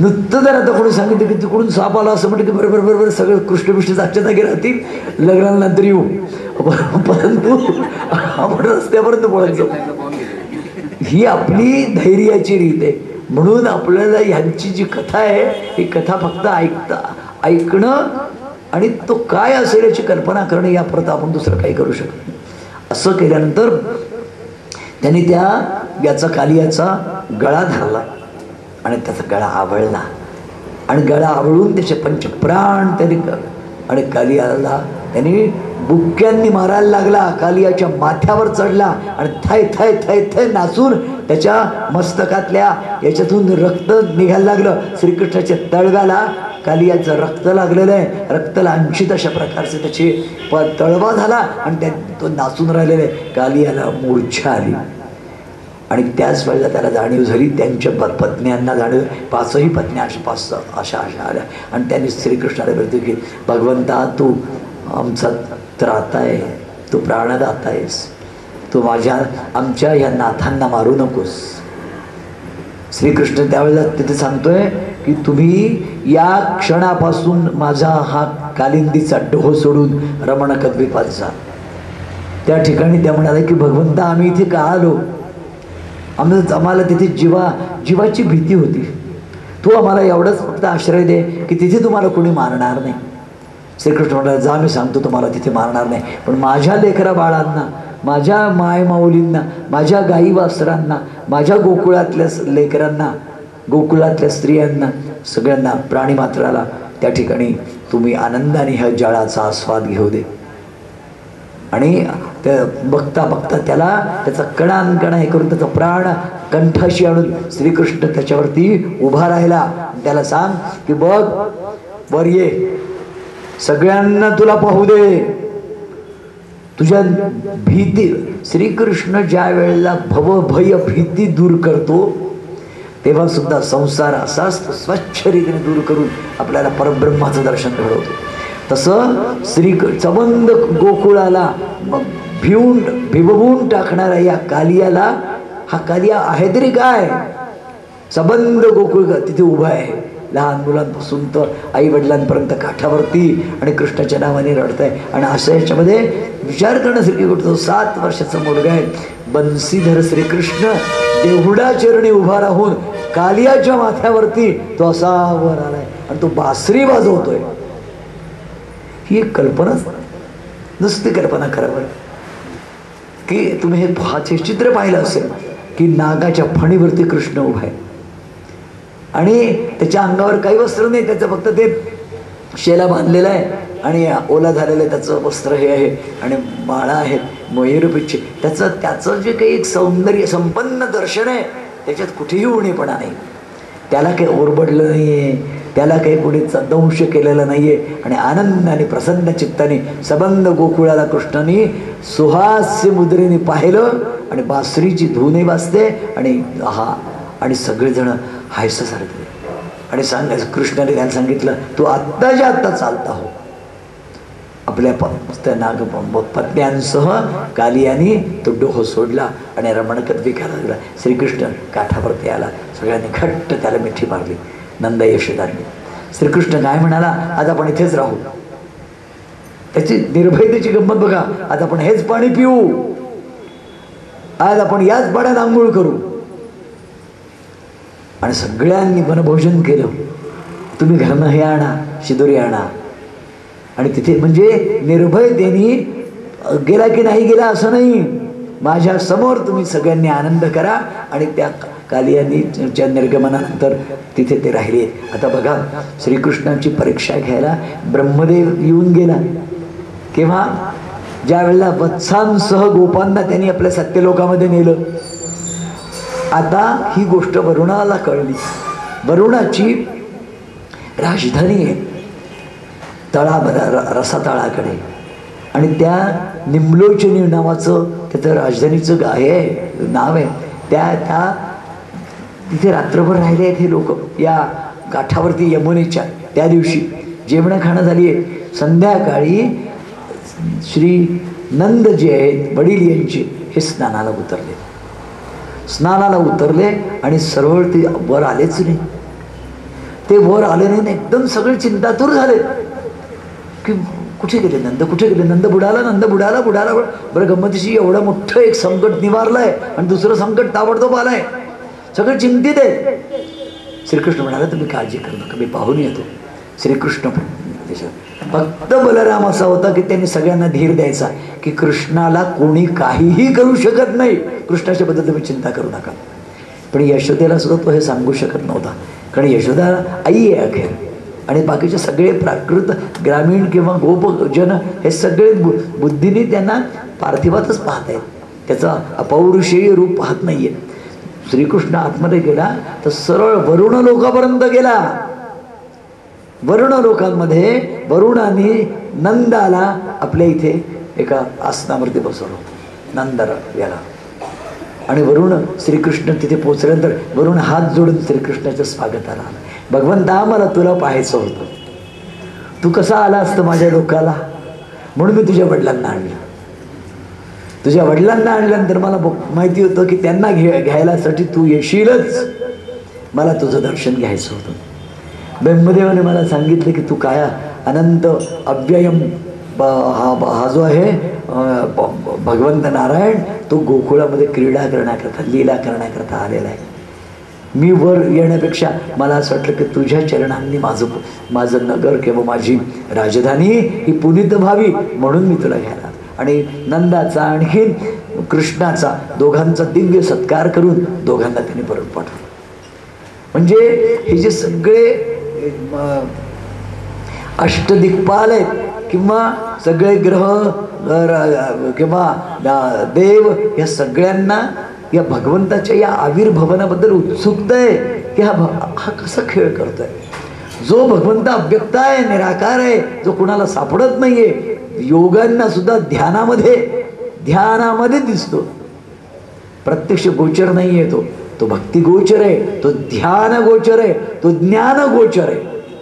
नुसतं जर आता कोणी सांगितलं की तिकडून साप आला असं म्हटलं की बरोबर बरोबर सगळं कृष्णविष्णू जागच्या जागी राहतील, लग्नानंतर येऊ. परंतु आपण रस्त्यापर्यंत पळत जाऊ. ही आपली धैर्याची रीत आहे. म्हणून आपल्याला ह्यांची जी कथा आहे ही कथा फक्त ऐकणं आणि तो काय असेल याची कल्पना करणं यापर्यंत आपण दुसरं काही करू शकत नाही. असं केल्यानंतर त्यांनी याचा कालियाचा गळा धरला आणि त्याचा गळा आवळला आणि गळा आवळून त्याचे पंचप्राण त्यांनी आणि कालियाला त्यांनी बुक्क्यांनी मारायला लागला. कालियाच्या माथ्यावर चढला आणि थाय थाय थाय थाय नाचून त्याच्या मस्तकातल्या याच्यातून रक्त निघायला लागलं. श्रीकृष्णाच्या तळव्याला कालियाचं रक्त लागलेलं आहे. रक्त लांछित अशा प्रकारचे त्याचे तळवा झाला आणि तो नाचून राहिलेला आहे. कालियाला मूर्छा आली आणि त्याच वेळेला त्याला जाणीव झाली. त्यांच्या पत्न्यांना जाणीव, 5ही पत्न्या अशा आल्या आणि त्यांनी श्रीकृष्णाला बोलतो की भगवंता तू आमचा त्राता आहे, तू प्राणदाता आहेस, तू आमच्या ह्या नाथांना मारू नकोस. श्रीकृष्ण त्यावेळेला तिथे सांगतोय की तुम्ही या क्षणापासून माझा हा कालिंदीचा डोह सोडून रमणक द्वीपात जा. त्या ठिकाणी त्या म्हणाले की भगवंता आम्ही इथे का आलो? आम्हाला तिथे जीवाची भीती होती. तू आम्हाला एवढंच फक्त आश्रय दे की तिथे तुम्हाला कोणी मारणार नाही. श्रीकृष्ण म्हणाला जा मी सांगतो तुम्हाला तिथे मारणार नाही, पण माझ्या लेकरा बाळांना, माझ्या मायमाऊलींना, माझ्या गाई वासरांना, माझ्या गोकुळातल्या लेकरांना, गोकुळातल्या स्त्रियांना, सगळ्यांना प्राणीमात्राला त्या ठिकाणी तुम्ही आनंदाने ह्या जळाचा आस्वाद घेऊ दे. आणि त्या बघता बघता त्याचा कणांकणा हे करून त्याचा प्राण कंठाशी आणून श्रीकृष्ण त्याच्यावरती उभा राहिला. त्याला सांग की बघ वर ये, सगळ्यांना तुला पाहू दे. तुझ्या भीती, श्रीकृष्ण ज्या वेळेला भवभय भीती दूर करतो तेव्हा सुद्धा संसार असाच स्वच्छ रीतीने दूर करून आपल्याला परब्रह्माचं दर्शन घडवतो. तसं सबंध गोकुळाला भिवून टाकणाऱ्या या कालियाला, हा कालिया आहे तरी काय, सबंध गोकुळ तिथे उभा आहे, लहान मुलांपासून तर आई वडिलांपर्यंत काठावरती, आणि कृष्णाच्या नावाने रडत आहे. आणि अशा याच्यामध्ये विचार करण्यासारखी गोष्ट, 7 वर्षाचा मुलगा आहे, बंसीधर श्रीकृष्ण देहुडा चरणी उभा राहून कालियाच्या माथ्यावरती तो असा वर आलाय आणि तो बासरी वाजवतोय. ही एक कल्पनाच, नुसती कल्पना करा बरं, की तुम्ही हे चित्र पाहिलं असेल की नागाच्या फणीवरती कृष्ण उभा आहे आणि त्याच्या अंगावर काही वस्त्र नाही, त्याचं फक्त ते शेला बांधलेला आहे आणि ओला झालेलं आहे त्याचं वस्त्र हे आहे आणि माळा आहेत मयूरपिच्छे. त्याचं जे काही एक सौंदर्य संपन्न दर्शन आहे त्याच्यात कुठेही उणेपणा नाही, त्याला काही ओरबडलं नाही आहे, त्याला काही कोणी दंश केलेलं नाही आहे. आणि आनंदाने प्रसन्न चित्ताने सबंध गोकुळाला कृष्णाने सुहास्य मुद्रेने पाहिलं आणि बासरीची धूनही वाजते आणि सगळेजण हायसं सारखे. आणि कृष्णाने त्याला सांगितलं, तू आत्ताच्या आत्ता चालता हो. आपल्या नाग पत्न्यांसह कालियानी तो डोह सोडला आणि रमणकत विकायला लागला. श्रीकृष्ण काठावरती आला, सगळ्यांनी घट्ट त्याला मिठी मारली. नंद यशोदांनी. श्रीकृष्ण काय म्हणाला, आज आपण इथेच राहू. त्याची निर्भयतेची गंमत बघा, आज आपण हेच पाणी पिऊ, आज आपण याच पाण्यात आंघोळ करू. आणि सगळ्यांनी वनभोजन केलं. तुम्ही घरनं हे आणा, शिदोरी आणा. आणि तिथे म्हणजे निर्भयतेने गेला की नाही गेला असं नाही, माझ्या समोर तुम्ही सगळ्यांनी आनंद करा. आणि त्या कालियानीच्या निर्गमनानंतर तिथे ते राहिले. आता बघा, श्रीकृष्णांची परीक्षा घ्यायला ब्रह्मदेव येऊन गेला केव्हा, ज्या वेळेला वत्सांसह गोपांना त्यांनी आपल्या सत्यलोकामध्ये नेलं. आता ही गोष्ट वरुणाला कळली. वरुणाची राजधानी आहे रसातळाकडे, आणि त्या निम्लोचनी नावाचं त्याचं राजधानीचं नाव आहे. त्या तिथे रात्रभर राहिले आहेत हे लोक या काठावरती यमुनेच्या. त्या दिवशी जेवण खाणं झाली आहे. संध्याकाळी श्री नंद जे आहेत वडील यांचे हे स्नानाला उतरले आणि सरळ ते वर आलेच नाही. ते वर आले नाही, एकदम सगळे चिंतातूर झाले की कुठे गेले नंद, कुठे गेले नंद, बुडाला. बरं गंमतीशी एवढं मोठं एक संकट निवारलंय आणि दुसरं संकट ताबडतोब आलंय, सगळे चिंतित आहे. श्रीकृष्ण म्हणाले, तुम्ही काळजी करू नका, मी पाहून येतो. श्रीकृष्ण फक्त बलराम असा होता की त्यांनी सगळ्यांना धीर द्यायचा की कृष्णाला कोणी काहीही करू शकत नाही, कृष्णाच्या बद्दल तुम्ही चिंता करू नका. पण यशोदेला सुद्धा तो हे सांगू शकत नव्हता, कारण यशोदा आई आहे अखेर. आणि बाकीचे सगळे प्राकृत ग्रामीण किंवा गोपजन हे सगळे बुद्धीने त्यांना पार्थिवातच पाहत आहेत, त्याचं अपौरुषेय रूप पाहत नाहीये. श्रीकृष्ण आतमध्ये गेला तर सरळ वरुण लोकापर्यंत गेला. वरुण लोकांमध्ये वरुणाने नंदाला आपल्या इथे एका आसनावरती बसवलं, नंदर याला. आणि वरुण श्रीकृष्ण तिथे पोचल्यानंतर वरुण हात जोडून श्रीकृष्णाचं स्वागताला आला. भगवंता, मला तुला पाहायचं होतं, तू कसा आला असतं माझ्या लोकाला, म्हणून मी तुझ्या वडिलांना आणलं. तुझ्या वडिलांना आणल्यानंतर मला माहिती होतं की त्यांना घ्यायलासाठी तू येशीलच, मला तुझं दर्शन घ्यायचं होतं. ब्रह्मदेवाने मला सांगितलं की तू काय अनंत अव्ययम हा जो आहे भगवंत नारायण, तो गोकुळामध्ये क्रीडा करण्याकरता, लीला करण्याकरता आलेला आहे. मी वर येण्यापेक्षा मला असं वाटलं की तुझ्या चरणांनी माझं नगर किंवा माझी राजधानी ही पुनीत व्हावी, म्हणून मी तुला घ्यायला. आणि नंदाचा आणखीन कृष्णाचा दोघांचा दिव्य सत्कार करून दोघांना त्यांनी परत पाठवलं. म्हणजे हे जे सगळे अष्टदिक्पाल आहेत किंवा सगळे ग्रह किंवा देव, या सगळ्यांना या भगवंताच्या या आविर्भवनाबद्दल उत्सुकता आहे की हा कसा खेळ करतोय. जो भगवंत अव्यक्त आहे, निराकार आहे, जो कुणाला सापडत नाहीये, योगांना सुद्धा ध्यानामध्ये दिसतो. प्रत्यक्ष गोचर नाहीये तो भक्ती गोचर आहे, तो ध्यान गोचर आहे, तो ज्ञान गोचर आहे.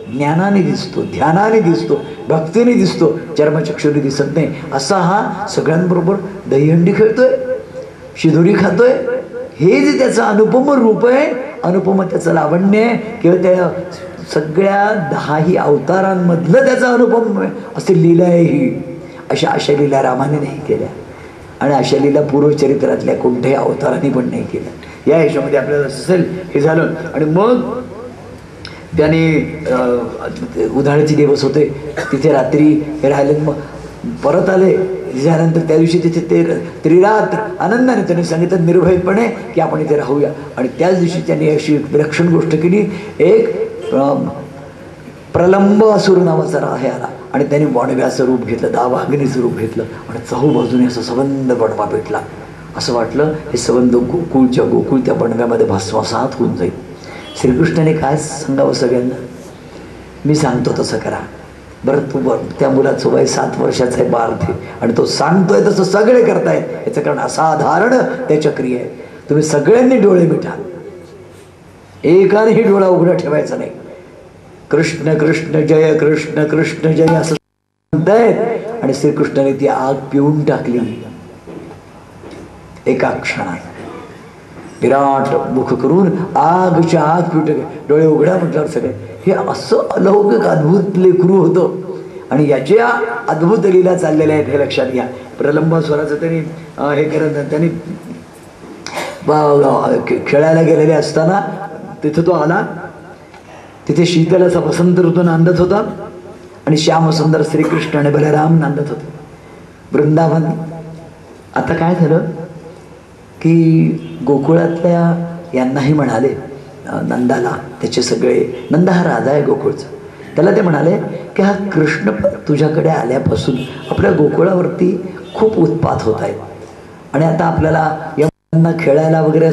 ज्ञानाने दिसतो, ध्यानाने दिसतो, भक्तीने दिसतो, चर्मचक्षुने दिसत नाही. असा हा सगळ्यांबरोबर दहीहंडी खेळतोय, शिदोरी खातोय. हे जे त्याचं अनुपम रूप आहे, अनुपम त्याचं लावण्य आहे, किंवा त्या सगळ्या 10 अवतारांमधलं त्याचं अनुपम असे लीला आहे ही. अशा लीला रामाने नाही केल्या, आणि अशा लीला पूर्वचरित्रातल्या कोणत्याही अवतारांनी पण नाही केल्या. या ह्याच्यामध्ये आपल्याला असेल हे झालं. आणि मग त्याने उन्हाळ्याचे दिवस होते, तिथे रात्री हे राहिले. मग परत आले त्यानंतर त्या दिवशी तिथे ते त्रिरात्र आनंदाने त्यांनी सांगितलं निर्भयपणे की आपण इथे राहूया. आणि त्याच दिवशी त्यांनी अशी विलक्षण गोष्ट केली. एक प्रलंब असुर नावाचा राह आला आणि त्यांनी वणव्याचं रूप घेतलं, दावाग्नीचं रूप घेतलं, आणि चहूबाजूने असं सबंध बनवा भेटला. असं वाटलं हे सबंध गोकुळ त्या बनव्यामध्ये भस्मसात होऊन जाईल. श्रीकृष्णाने काय सांगावं सगळ्यांना, मी सांगतो तसं करा. बरं तू त्या मुलाचं वय 7 वर्षाचं आहे, बालथे, आणि तो सांगतोय तसं सगळे करतायत. याचं कारण असाधारण त्याच्या क्रिया आहे. तुम्ही सगळ्यांनी डोळे मिटा, एकानेही डोळा उघडा ठेवायचा नाही. कृष्ण कृष्ण जय कृष्ण कृष्ण जय असं म्हणतायत. आणि श्रीकृष्णाने ती आग पिऊन टाकली एका क्षणात. विराट मुख करून आगच्या आग पिऊन टाकली. डोळे उघडा म्हटल्यावर सगळे हे असं अलौकिक अद्भुत लेकरू होतं. आणि याच्या अद्भुत लीला चाललेल्या आहेत हे लक्षात घ्या. प्रलंबासुराचं त्यांनी हे करत, त्यांनी खेळायला गेलेले असताना तिथं तो आला. तिथे शीतलाचा वसंत ऋतू नांदत होता, आणि श्यामसुंदर श्रीकृष्ण आणि बलराम नांदत होते वृंदावन. आता काय झालं की गोकुळातल्या यांनाही म्हणाले, नंदाला, त्याचे सगळे, नंदा हा राजा आहे गोकुळचा, त्याला ते म्हणाले की हा कृष्ण तुझ्याकडे आल्यापासून आपल्या गोकुळावरती खूप उत्पात होत आहेत, आणि आता आपल्याला यांना खेळायला वगैरे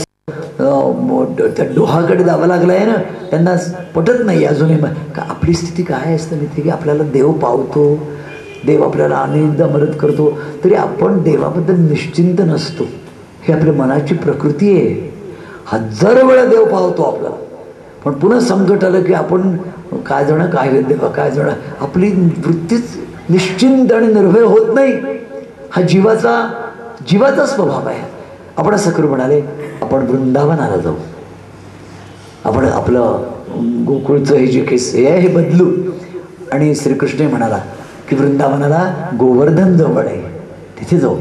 त्या डोहाकडे जावं लागलं आहे ना, त्यांना पटत नाही अजूनही. का आपली स्थिती काय असते माहिती की आपल्याला देव पावतो, देव आपल्याला आनंद मदत करतो, तरी आपण देवाबद्दल निश्चिंत नसतो. ही आपल्या मनाची प्रकृती आहे. 1000 वेळा देव पावतो आपल्याला, पण पुन्हा संकट आलं की आपण काय जण काय देवा काय जण, आपली वृत्तीच निश्चिंत आणि निर्भय होत नाही. हा जीवाचा स्वभाव आहे. आपण असं करू म्हणाले, आपण वृंदावनाला जाऊ, आपण आपलं गोकुळचं हे जे केस हे आहे हे बदलू. आणि श्रीकृष्ण म्हणाला की वृंदावनाला गोवर्धन जवळ आहे, तिथे जाऊ.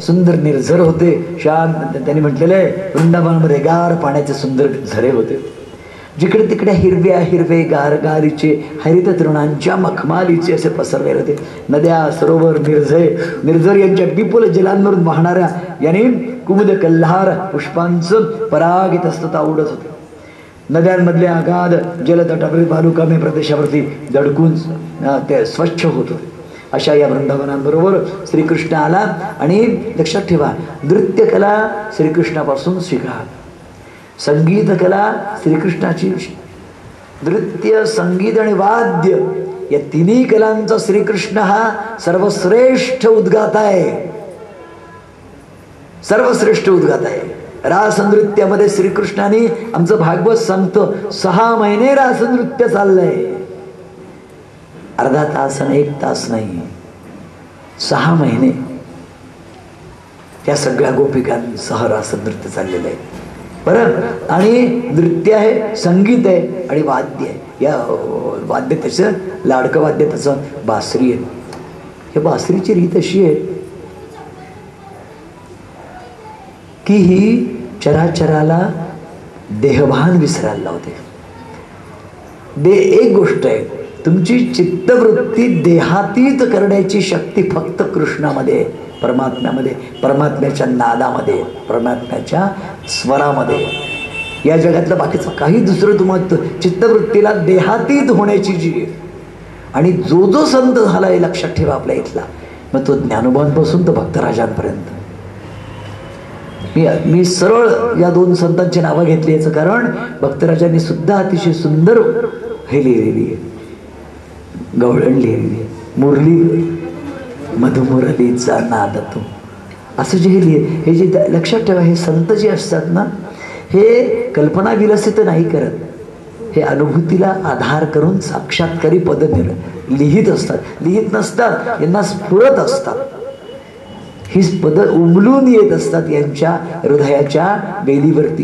सुंदर निर्झर होते, शांत. त्यांनी म्हटलेलं आहे वृंदावनामध्ये गार पाण्याचे सुंदर झरे होते, जिकडे तिकडे हिरवे गारगारीचे हरित तृणांच्या मखमालीचे असे पसरलेले होते. नद्या, सरोवर, निर्झर यांच्या विपुल जलांवरून वाहणाऱ्या याने कुमुद कल्हार पुष्पांचं परागित असतं आवडत होते. नद्यांमधले अगाध जलतटावरील बालुकामय प्रदेशावरती दडकून ते स्वच्छ होत होते. अशा या वृंदावनांबरोबर श्रीकृष्ण आला. आणि लक्षात ठेवा, नृत्यकला श्रीकृष्णापासून शिका, संगीत कला श्रीकृष्णाची. नृत्य, संगीत आणि वाद्य या तिन्ही कलांचा श्रीकृष्ण हा सर्वश्रेष्ठ उद्गाता आहे, सर्वश्रेष्ठ उद्गाता आहे. रासनृत्यामध्ये श्रीकृष्णाने, आमचं भागवत सांगतं, 6 महिने रासनृत्य चाललंय. अर्धा तास आणि 1 तास नाही, 6 महिने त्या सगळ्या गोपिकांसह रासनृत्य चाललेलं आहे. बरं, आणि नृत्य आहे, संगीत आहे आणि वाद्य आहे. या वाद्य त्याचं लाडकं वाद्य त्याचं बासरी आहे. हे बासरीची रीत अशी आहे की ही चराचराला देहभान विसरायला लावते. एक गोष्ट आहे, तुमची चित्तवृत्ती देहातीत करण्याची शक्ती फक्त कृष्णामध्ये आहे, परमात्म्यामध्ये, परमात्म्याच्या नादामध्ये, परमात्म्याच्या स्वरामध्ये. या जगातलं बाकीचं काही दुसरं तुम्हाला चित्तवृत्तीला देहातीत होण्याची जी, आणि जो संत झाला हे लक्षात ठेवा आपल्या इथला, मग तो ज्ञानोबांपासून तर भक्तराजांपर्यंत. मी सरळ या 2 संतांची नावं घेतली, याचं कारण भक्तराजांनी सुद्धा अतिशय सुंदर हे लिहिलेली आहे, गवळण लिहिलेली आहे, मुरली मधुमुरलीचा नाद तो, असं जे हे जे लक्षात ठेवा, हे संत जे असतात ना, हे कल्पना विलसित नाही करत, हे अनुभूतीला आधार करून साक्षात्कारी पद लिहित असतात, लिहित नसतात, यांना स्फुरत असतात, ही पद उमलून येत असतात यांच्या हृदयाच्या वेलीवरती,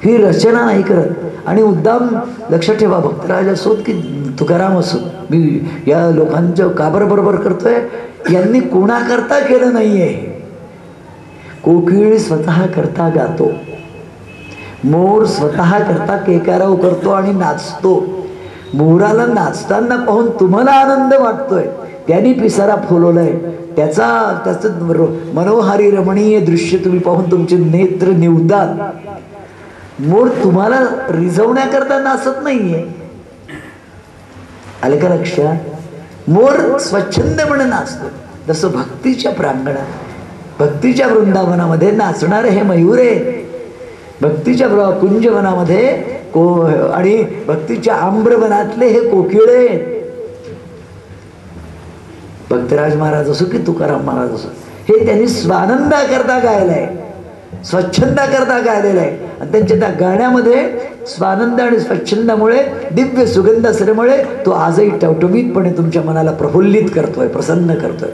ही रचना नाही करत. आणि मुद्दाम लक्षात ठेवा, भक्तराज असोत की तुकाराम असोत, मी या लोकांच्या काबर बरोबर करतोय, यांनी कोणाकरता केलं नाहीये. कोकिळ स्वतः करता गातो, मोर स्वतः करता केकाराव करतो आणि नाचतो. मोराला नाचताना पाहून तुम्हाला आनंद वाटतोय, त्यांनी पिसारा फुलवलाय, त्याचं मनोहारी रमणीय दृश्य तुम्ही पाहून तुमचे नेत्र निवतात. मोर तुम्हाला रिझवण्याकरता नाचत नाहीये, आलं का लक्षात? मोर स्वच्छंदपणे नाचतो. जसं भक्तीच्या प्रांगणात, भक्तीच्या वृंदावनामध्ये नाचणारे हे मयूर आहेत, भक्तीच्या कुंजवनामध्ये आणि भक्तीच्या आम्रवनातले हे कोकिळे आहेत. भक्तराज महाराज असो की तुकाराम महाराज असो, हे त्यांनी स्वानंदा करता गायलाय, स्वच्छंदा करता गायलेलं आहे. आणि त्यांच्या त्या गाण्यामध्ये स्वानंद आणि स्वच्छंदामुळे, दिव्य सुगंध असल्यामुळे तो आजही टवटवीतपणे तुमच्या मनाला प्रफुल्लित करतोय, प्रसन्न करतोय.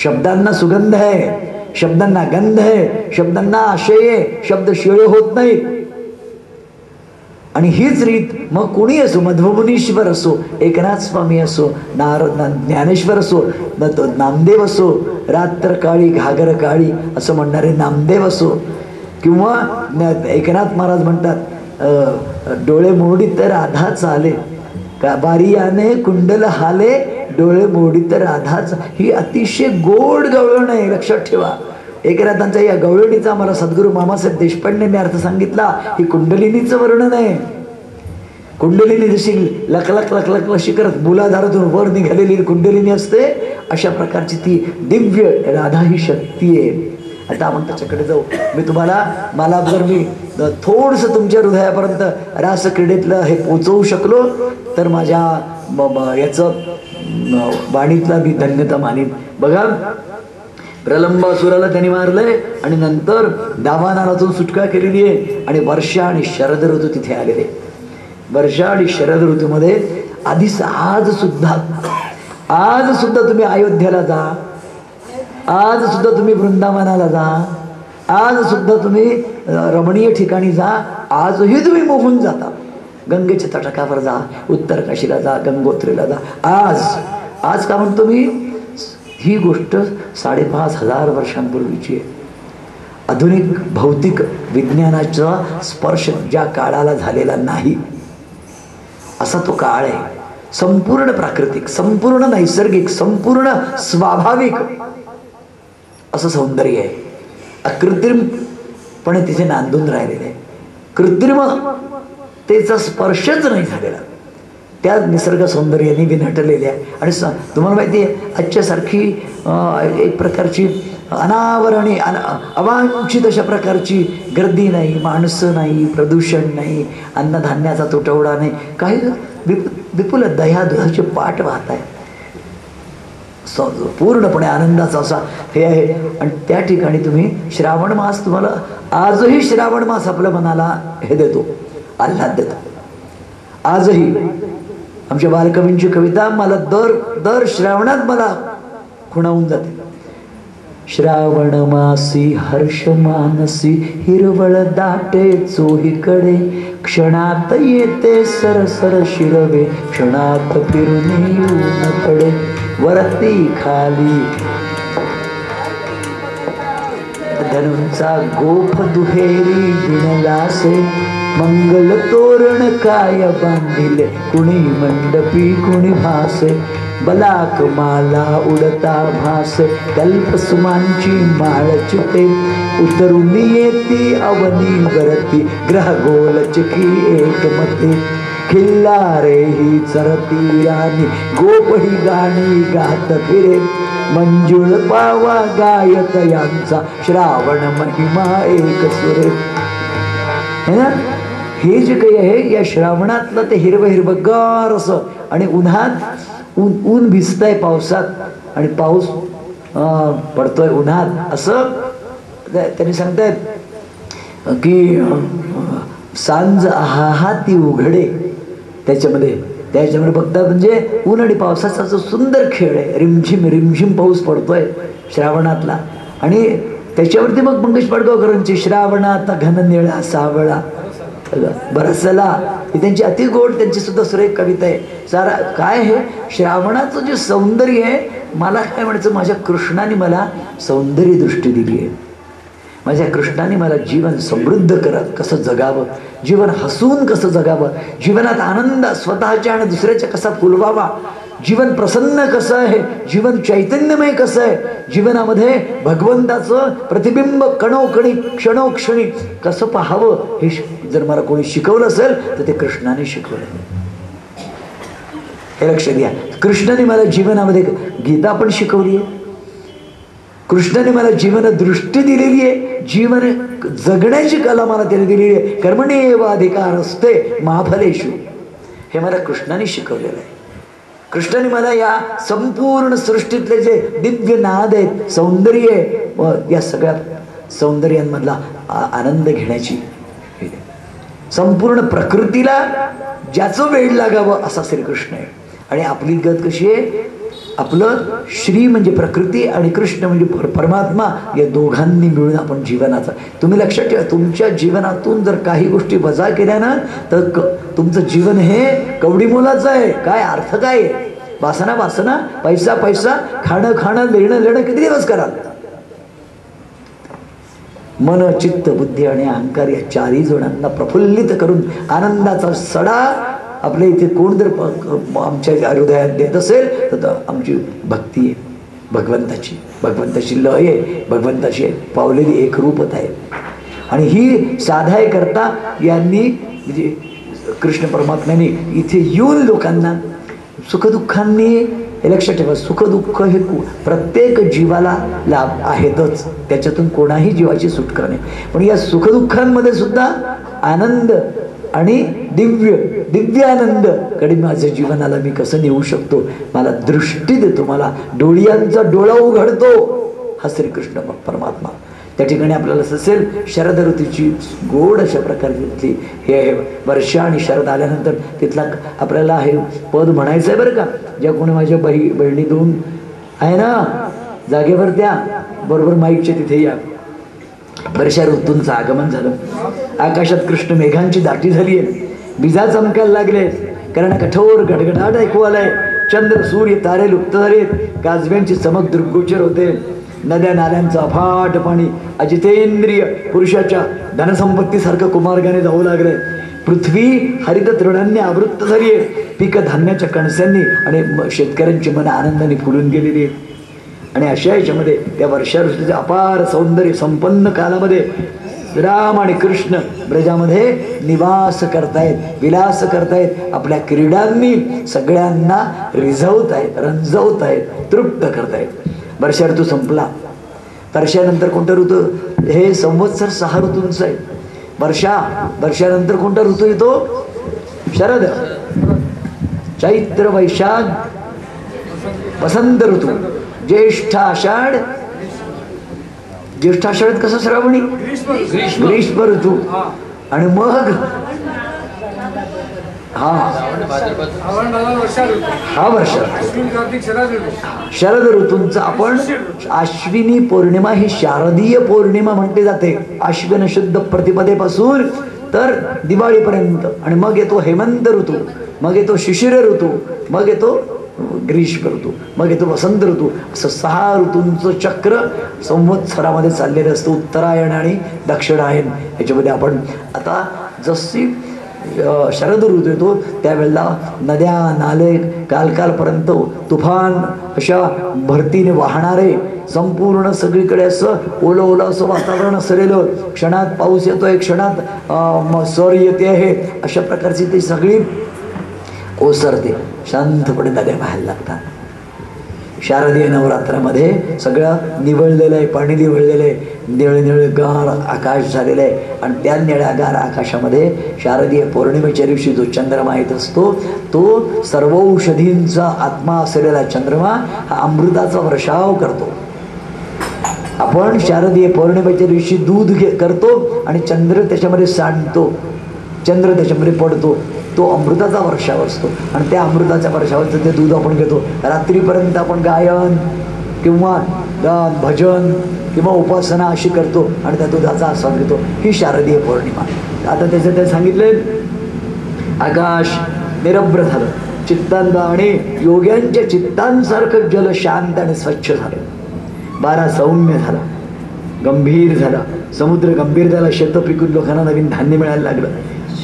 शब्दांना सुगंध आहे, शब्दांना गंध आहे, शब्दांना आशय आहे, शब्द शिळे होत नाहीत. आणि हीच रीत मग कोणी असो, मध्वमुनीश्वर असो, एकनाथ स्वामी असो, ज्ञानेश्वर असो, नामदेव असो, रात्र काळी घागर काळी असं म्हणणारे नामदेव असो, किंवा एकनाथ महाराज म्हणतात, डोळे मोडीत तर राधा चाले, बारियाने कुंडल हाले, डोळे मोडीत तर राधाच. ही अतिशय गोड गवळण आहे, लक्षात ठेवा. एकनाथांच्या या गवळणीचा मला सद्गुरू मामासाहेब देशपांडेंनी अर्थ सांगितला. ही कुंडलिनीचं वर्णन आहे. कुंडलिनी जशी लकलक लकलक अशी करत मुलाधारातून वर निघालेली कुंडलिनी असते, अशा प्रकारची ती दिव्य राधा ही शक्ती आहे. आता आपण त्याच्याकडे जाऊ. मी तुम्हाला, मला जर मी थोडंसं तुमच्या हृदयापर्यंत रास क्रीडेतलं हे पोचवू शकलो तर माझ्या याचं वाणीतला मी धन्यता मानीन. बघा, प्रलंबासुराला त्यांनी मारलंय आणि नंतर दावानलातून सुटका केलेली आहे. आणि वर्षा आणि शरद ऋतू तिथे आलेले. वर्षा आणि शरद ऋतूमध्ये आधीच आज सुद्धा तुम्ही अयोध्येला जा, आज सुद्धा तुम्ही वृंदावनाला जा, आज सुद्धा तुम्ही रमणीय ठिकाणी जा, आजही तुम्ही मोहून जाता. गंगेच्या तटाकावर जा, उत्तर काशीला जा, गंगोत्रीला जा. आज का म्हणतो मी, ही गोष्ट 5,500 वर्षांपूर्वीची आहे. आधुनिक भौतिक विज्ञानाचा स्पर्श ज्या काळाला झालेला नाही असा तो काळ आहे. संपूर्ण प्राकृतिक, संपूर्ण नैसर्गिक, संपूर्ण स्वाभाविक असं सौंदर्य आहे. अकृत्रिमपणे तिथे नांदून राहिलेले आहे. कृत्रिमतेचा स्पर्शच नाही झालेला. त्या निसर्ग सौंदर्याने विनटलेल्या. आणि तुम्हाला माहिती आहे, आजच्यासारखी एक प्रकारची अनावरणी अवांछित अशा प्रकारची गर्दी नाही, माणसं नाही, प्रदूषण नाही, अन्नधान्याचा तुटवडा नाही, काही विपुल दह्यादुधाचे पाट वाहत आहे. पूर्णपणे आनंदाचा असा हे आहे. आणि त्या ठिकाणी तुम्ही श्रावण मास, तुम्हाला आजही श्रावण मास आपल्या मनाला हे देतो, आल्हाद देतो. आजही आमच्या बालकवींची कविता मला दर श्रावणात मला खुणावून जाते. श्रावण मासी हर्ष मानसी हिरवळ दाटे चोहीकडे, क्षणात येते सरसर शिरवे, क्षणात फिरून येऊन पडे, वरती खाली धनुंचा गोफ दुहेरी गुणलासे, मंगल तोरण काय बांधिले, कुणी मंडपी कुणी भासे, बलाक माला उडता भासे, कल्पसुमांची माळ चिते, उतरून येती अवनी वरती, ग्रह गोल चिकी एकमते, खिल्लारे ही चरती राणी, गोपही गाणी गात फिरे, मंजुळ पावा गायत यांचा, श्रावण महिमा एक सुरे. है ना? हे जे काही आहे या श्रावणातलं ते हिरवं हिरवंगार असं, आणि उन्हात ऊन भिजतंय पावसात आणि पाऊस पडतोय उन्हात असं त्यांनी सांगतायत की सांज हाती उघडे. त्याच्यामध्ये बघतात म्हणजे ऊन आणि पावसाचा जो सुंदर खेळ आहे. रिमझिम रिमझिम पाऊस पडतोय श्रावणातला, आणि त्याच्यावरती मग मंगेश पाडगावकरांची श्रावणात घन निळा सावळा बरसला ही त्यांची अति गोड त्यांची सुद्धा सुरेख कविता आहे. सारा काय आहे श्रावणाचं जे सौंदर्य आहे, मला काय म्हणायचं, माझ्या कृष्णाने मला सौंदर्य दृष्टी दिली आहे. माझ्या कृष्णाने मला जीवन समृद्ध करत कसं जगावं, जीवन हसून कसं जगावं, जीवनात आनंद स्वतःच्या आणि दुसऱ्याच्या कसा फुलवावा, जीवन प्रसन्न कसं आहे, जीवन चैतन्यमय कसं आहे, जीवनामध्ये भगवंताचं प्रतिबिंब कणोकणी क्षणोक्षणी कसं पाहावं, हे जर मला कोणी शिकवलं असेल तर ते कृष्णाने शिकवलं. हे लक्ष द्या, कृष्णाने मला जीवनामध्ये गीता पण शिकवली आहे, कृष्णाने मला जीवन दृष्टी दिलेली आहे, जीवन जगण्याची कला मला त्याने दिलेली आहे. कर्मण्येव अधिकारस्ते मा फलेषु, हे मला कृष्णाने शिकवलेलं आहे. कृष्णाने मला या संपूर्ण सृष्टीतले जे दिव्य नाद आहेत, सौंदर्य आहे, व या सगळ्या सौंदर्यांमधला आनंद घेण्याची, संपूर्ण प्रकृतीला ज्याचं वेळ लागावं असा श्रीकृष्ण आहे. आणि आपली गत कशी आहे, आपलं श्री म्हणजे प्रकृती आणि कृष्ण म्हणजे परमात्मा, या दोघांनी मिळून आपण जीवनाचा, तुम्ही लक्षात ठेवा, तुमच्या जीवनातून जर काही गोष्टी वजा केल्या ना तर तुमचं जीवन हे कवडी मोलाचं आहे. काय अर्थ काय आहे, वासना वासना, पैसा पैसा, खाणं खाणं, लेणं लेणं, किती दिवस कराल. मन चित्त बुद्धी आणि अहंकार या चारही जणांना प्रफुल्लित करून आनंदाचा सडा आपल्या इथे कोण जर आमच्या हृदयात देत असेल तर आमची भक्ती आहे, भगवंताची लय आहे, भगवंताची पावलेली एक रूपत आहे. आणि ही साधाय करता यांनी म्हणजे कृष्ण परमात्म्याने इथे येऊन लोकांना सुखदुःखांनी, हे लक्षात ठेवा, सुखदुःख हे प्रत्येक जीवाला लाभ आहेतच, त्याच्यातून कोणाही जीवाची सुटका नाही. पण या सुखदुःखांमध्ये सुद्धा आनंद आणि दिव्यानंद कडे माझ्या जीवनाला मी कसं नेऊ शकतो, मला दृष्टी देतो, मला डोळ्यांचा डोळा उघडतो हा श्रीकृष्ण परमात्मा. त्या ठिकाणी आपल्याला असेल शरद ऋतूची गोड अशा प्रकारची हे वर्षा आणि शरद आल्यानंतर तिथला आपल्याला हे पद म्हणायचं आहे बरं का. ज्या कोणी माझ्या बहिणी दोन आहे ना जागेवर, त्या बरोबर माईकच्या तिथे या. वर्षा ऋतूंचं आगमन झालं, आकाशात कृष्ण मेघांची दाटी झाली आहे, बिजा चमकायला लागले, कारण कठोर गडगडाट ऐकू आलाय, चंद्र सूर्य तारे लुप्त झालेत, काजव्यांची चमक दृग्गोचर होते, नद्या नाल्यांचं अफाट पाणी अजितेंद्रिय पुरुषाच्या धनसंपत्तीसारखं कुमार्गाने जाऊ लागले, पृथ्वी हरित तृणांनी आवृत्त झाली आहे, पीक धान्याच्या कणसांनी आणि शेतकऱ्यांची मन आनंदाने फुलून गेलेली आहेत. आणि अशा याच्यामध्ये त्या वर्षा ऋतूच्या अपार सौंदर्य संपन्न कालामध्ये राम आणि कृष्ण ब्रजामध्ये निवास करतायत, विलास करतायत, आपल्या क्रीडांनी सगळ्यांना रिझवतायत, रंजवतायत, तृप्त करतायत. वर्षा ऋतू संपला, वर्षानंतर कोणता ऋतू, हे संवत्सर 6 ऋतूंचं आहे. वर्षानंतर कोणता ऋतू येतो, शरद, चैत्र वैशाख वसंत ऋतू, ज्येष्ठ आषाढ, ज्येष्ठाषाढ कसं श्रावणी, ग्रीष्म ऋतू, आणि मग हा वर्षा शरद ऋतूंचा आपण अश्विनी पौर्णिमा ही शारदीय पौर्णिमा म्हटली जाते. अश्विन शुद्ध प्रतिपदेपासून तर दिवाळीपर्यंत, आणि मग येतो हेमंत ऋतू, मग येतो शिशिर ऋतू, मग येतो ग्रीष्म ऋतू, मग येतो वसंत ऋतू. असं 6 ऋतूंचं चक्र संवत्सरामध्ये चाललेलं असतं. उत्तरायण आणि दक्षिणायन याच्यामध्ये आपण आता जशी शरद ऋतू येतो त्यावेळेला नद्या नाले कालकालपर्यंत तुफान अशा भरतीने वाहणारे, संपूर्ण सगळीकडे असं ओलं ओलं असं वातावरण असलेलं, क्षणात पाऊस येतोय, क्षणात सर येते आहे, अशा प्रकारची ती सगळी ओसरते, शांतपणे नद्या व्हायला लागतात. शारदीय नवरात्रामध्ये सगळं निवळलेलं आहे, पाणी निवळलेलं आहे, निळनिळगार आकाश झालेलं आहे आणि त्या निळ्यागार आकाशामध्ये शारदीय पौर्णिमेच्या दिवशी जो चंद्रमा येत असतो तो सर्वौषधींचा आत्मा असलेला चंद्रमा हा अमृताचा वर्षाव करतो. आपण शारदीय पौर्णिमेच्या दिवशी दूध करतो आणि चंद्र त्याच्यामध्ये सांडतो, चंद्र त्याच्यामध्ये पडतो, तो अमृताचा वर्षाव असतो आणि त्या अमृताच्या वर्षावरचं ते दूध आपण घेतो. रात्रीपर्यंत आपण गायन किंवा गान भजन किंवा उपासना अशी करतो आणि त्या दुधाचा आस्वाद घेतो. ही शारदीय पौर्णिमा. आता त्याचं ते सांगितले आकाश निरभ्र झालं, चित्तांत आणि योग्यांच्या चित्तांसारखं जल शांत आणि स्वच्छ झालं, वारा सौम्य झाला, गंभीर झाला, समुद्र गंभीर झाला, शेतं पिकून लोकांना नवीन धान्य मिळायला लागलं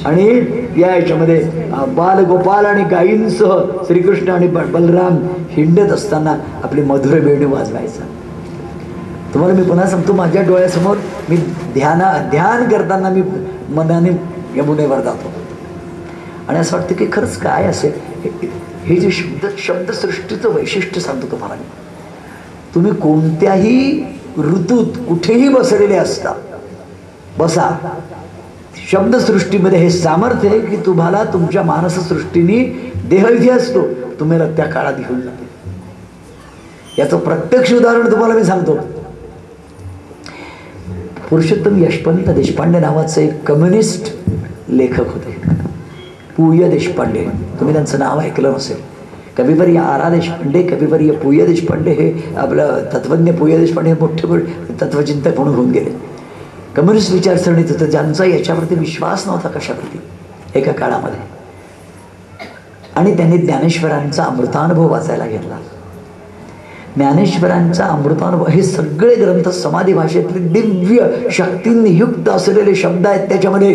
आणि या याच्यामध्ये बालगोपाल आणि गायींसह श्रीकृष्ण आणि बलराम हिंडत असताना आपली मधुर वेणू वाजवायचा. तुम्हाला मी पुन्हा सांगतो, माझ्या डोळ्यासमोर मी ध्यान करताना मी मनाने यमुनेवर जातो आणि असं वाटतं की खरंच काय असेल हे जे शब्दसृष्टीचं वैशिष्ट्य सांगतो तुम्हाला. तुम्ही कोणत्याही ऋतूत कुठेही बसलेले असता, बसा. शब्दसृष्टीमध्ये हे सामर्थ्य आहे की तुम्हाला तुमच्या मानससृष्टीने देह इथे असतो, तुम्हाला त्या काळात घेऊन जाते. याचं प्रत्यक्ष उदाहरण तुम्हाला मी सांगतो. पुरुषोत्तम यशवंत देशपांडे नावाचे एक कम्युनिस्ट लेखक होते, पूय देशपांडे. तुम्ही त्यांचं नाव ऐकलं नसेल. कविवर्य आरा देशपांडे, कविवर्य पूय देशपांडे, हे आपलं तत्वज्ञ पूय देशपांडे हे मोठे तत्वचिंतक म्हणून होऊन गेले. कम्युनिस्ट विचारसरणीत होतं, ज्यांचा याच्यावरती विश्वास नव्हता कशावरती एका काळामध्ये. आणि त्यांनी ज्ञानेश्वरांचा अमृतानुभव वाचायला घेतला. ज्ञानेश्वरांचा अमृतानुभव हे सगळे ग्रंथ समाधी भाषेतले दिव्य शक्तींनी युक्त असलेले शब्द आहेत त्याच्यामध्ये.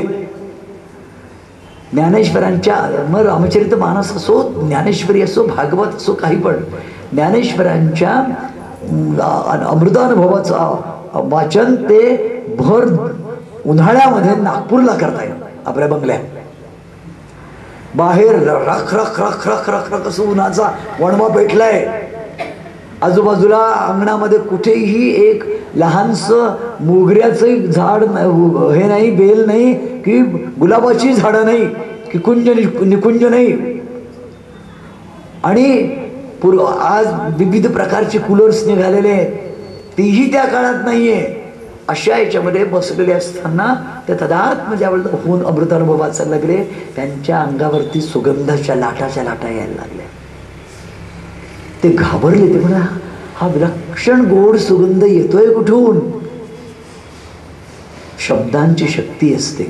ज्ञानेश्वरांच्या मग रामचरित मानस असो, ज्ञानेश्वरी असो, भागवत असो, काही पण ज्ञानेश्वरांच्या अमृतानुभवाचं वाचन ते भर उन्हाळ्यामध्ये नागपूरला करताय आपल्या बंगल्यात. बाहेर रख रख रख रख रख रख असं उन्हाचा वणवा पेटलाय. आजूबाजूला अंगणामध्ये कुठेही एक लहानसं मोगऱ्याचं झाड हे नाही, बेल नाही, की गुलाबाची झाडं नाही, की निकुंज नाही. आणि आज विविध प्रकारचे कूलर्स निघालेले आहेत, तेही त्या काळात नाहीये. अशा याच्यामध्ये बसलेले असताना ते तदात्म ज्यावेळेला होऊन अमृतानुभव वाचायला लागले, त्यांच्या अंगावरती सुगंधाच्या लाटाच्या लाटा यायला लागल्या. ते घाबरले. ते म्हणा हा विलक्षण गोड सुगंध येतोय कुठून? शब्दांची शक्ती असते.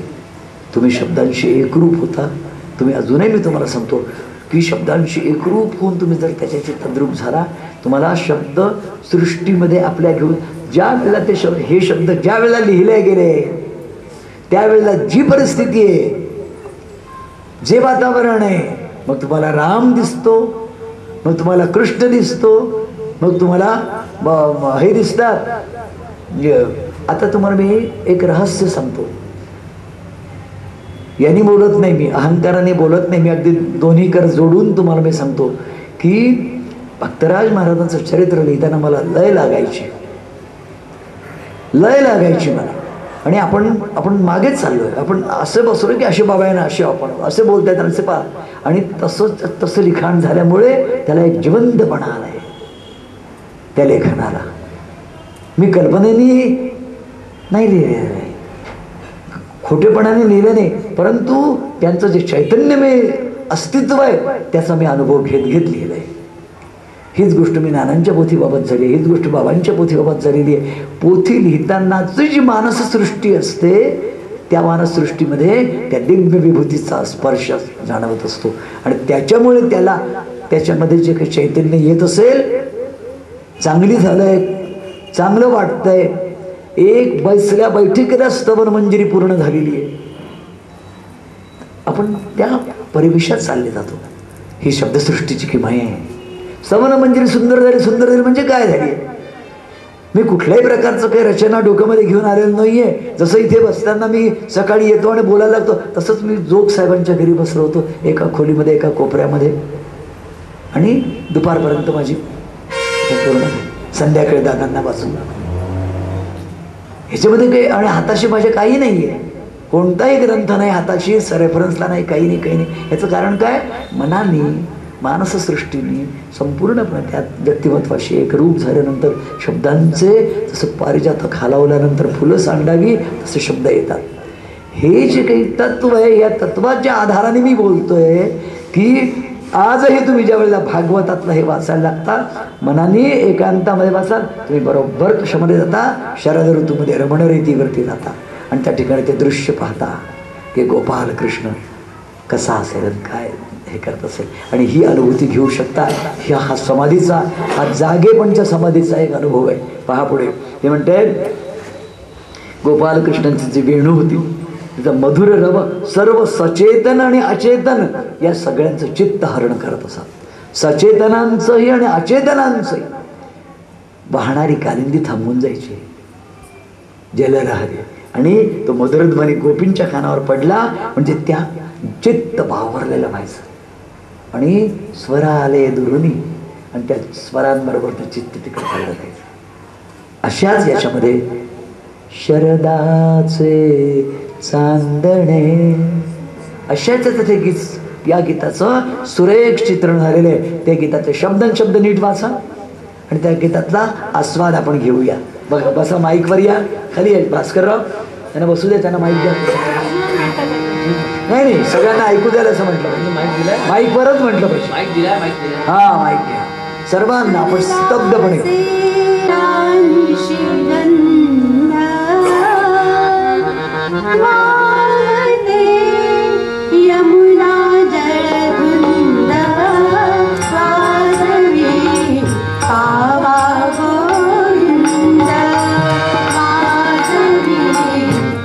तुम्ही शब्दांशी एकरूप होता. तुम्ही अजूनही मी तुम्हाला सांगतो की शब्दांशी एकरूप होऊन तुम्ही जर त्याच्याशी तद्रूप झाला, तुम्हाला शब्द सृष्टीमध्ये आपल्या घेऊन ज्या वेळेला ते हे शब्द ज्या वेळेला लिहिले गेले त्यावेळेला जी परिस्थिती आहे, जे वातावरण आहे, मग तुम्हाला राम दिसतो, मग तुम्हाला कृष्ण दिसतो, मग तुम्हाला हे दिसतात. आता तुम्हाला मी एक रहस्य सांगतो. यांनी बोलत नाही मी, अहंकाराने बोलत नाही मी, अगदी दोन्ही कर जोडून तुम्हाला मी सांगतो की भक्तराज महाराजांचं चरित्र लिहिताना मला लय लागायची मला. आणि आपण मागेच चाललोय. आपण असं बसलो की असे बाबा आहे ना, असे आपण असे बोलतायत असे पा. आणि तसं लिखाण झाल्यामुळे त्याला एक जिवंतपणा आलाय त्या लेखनाला. मी कल्पनेने नाही लिहिलेलं आहे, खोटेपणाने लिहिलं नाही, परंतु त्यांचं जे चैतन्यमय अस्तित्व आहे त्याचा मी अनुभव घेत लिहिलं आहे. हीच गोष्ट मी नानांच्या पोथीबाबत झाली, हीच गोष्ट बाबांच्या पोथीबाबत झालेली आहे. पोथी लिहितानाची जी मानससृष्टी असते त्या मानससृष्टीमध्ये त्या दिव्य विभूतीचा स्पर्श जाणवत असतो. आणि त्याच्यामुळे त्याच्यामध्ये जे काही चैतन्य येत असेल, चांगली झालंय, चांगलं वाटतंय, एक बसल्या बैठकीला स्तवन मंजिरी पूर्ण झालेली आहे, आपण त्या परिवेशात चालले जातो. ही शब्दसृष्टीची किमया आहे. स्तवन मंजिरी सुंदर झाली म्हणजे काय झाली? मी कुठल्याही प्रकारचं काही रचना डोक्यामध्ये घेऊन आलेलं नाहीये. जसं इथे बसताना मी सकाळी येतो आणि बोलायला लागतो, तसंच मी जोग साहेबांच्या घरी बसलो होतो एका खोलीमध्ये, एका कोपऱ्यामध्ये, आणि दुपारपर्यंत माझी पूर्ण, संध्याकाळी दादांना वाचून ह्याच्यामध्ये काही, आणि हाताशी माझ्या काही नाही आहे, कोणताही ग्रंथ नाही हाताशी, रेफरन्सला नाही, काही नाही काही नाही. याचं कारण काय? मनाने, मानससृष्टीने संपूर्णपणे त्या व्यक्तिमत्वाशी एक रूप झाल्यानंतर शब्दांचे, जसं पारिजातक हलवल्यानंतर फुलं सांडावी तसे शब्द येतात. हे जे काही तत्व आहे, या तत्वाच्या आधाराने मी बोलतोय की आजही तुम्ही ज्या वेळेला भागवतातलं हे वाचायला लागता, मनाने एकांतामध्ये वाचाल, तुम्ही बरोबर कशामध्ये जाता? शरद ऋतूमध्ये रमणरेतीवरती जाता आणि त्या ठिकाणी ते दृश्य पाहता की गोपाल कृष्ण कसा असेल, काय हे करत असेल, आणि ही अनुभूती घेऊ शकता. हा समाधीचा, हा जागेपणच्या समाधीचा एक अनुभव आहे. पहा पुढे हे म्हणते, गोपाल कृष्णांची जी वेणू होती, तिचा मधुर रव सर्व सचेतन आणि अचेतन या सगळ्यांचं चित्त हरण करत असत. सचेतनांचंही आणि अचेतनांचंही. वाहणारी कालिंदी थांबून जायची, जललहरी, आणि तो मधुरध्वनी गोपींच्या कानावर पडला म्हणजे त्या चित्त भावरलेलं व्हायचं, आणि स्वर आले दुरुनी, आणि त्या स्वरांबरोबर ते चित्त तिकडे चाललं जायचं. अशाच याच्यामध्ये शरदाचे चांदणे, अशाच तिथे गीत, या गीताचं सुरेख चित्रण झालेलं आहे. त्या गीताचे शब्द नीट वाचा आणि त्या गीतातला आस्वाद आपण घेऊया. बघा, बसा, माईकवर या, खाली या भास्करराव, त्यांना बसू द्या, त्यांना माईक द्या. नाही, सगळ्यांना ऐकू द्यायला असं म्हटलं पाहिजे, माईकवरच म्हटलं पाहिजे. हा, माईक द्या सर्वांना, आपण स्तब्धपणे. यमुना जलधुंद वाजवी पावा गोविंद, वाजवी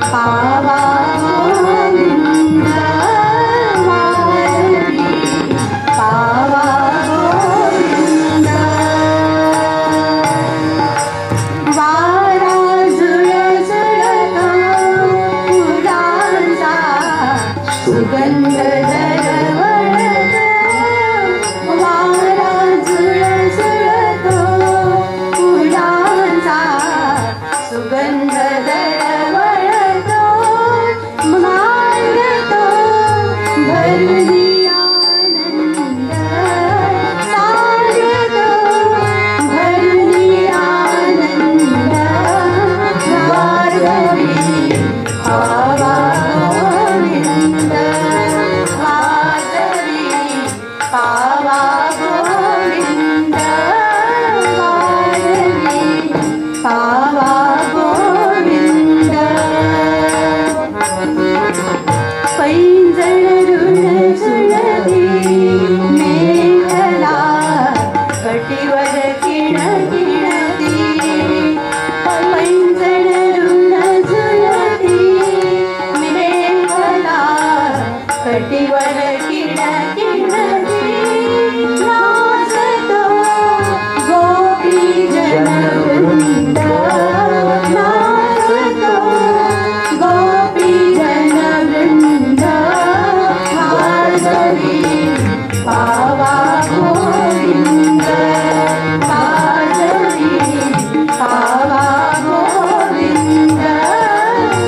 पावा गोविंद, वाजवी पावा गोविंद. वारा झुळझुळतो फुलांचा सुगंध दरवळतो, वारा झुळझुळतो फुलांचा सुगंध दरवळतो, मारतो भरली आनंद सारतो, भरली आनंद वाजवी पावा गोविंद, वाजवी पावा गोविंद, वाजवी पावा गोविंद. पैंजण रुणझुळती मेघला कटीवर किणकिणती, पैंजण रुणझुळती मेघला कटीवर किणकिणती, नाचतो गोपी जनवृंद, नाचतो गोपी जनवृंद, वाजवी पावा गोविंद, वाजवी पावा गोविंद,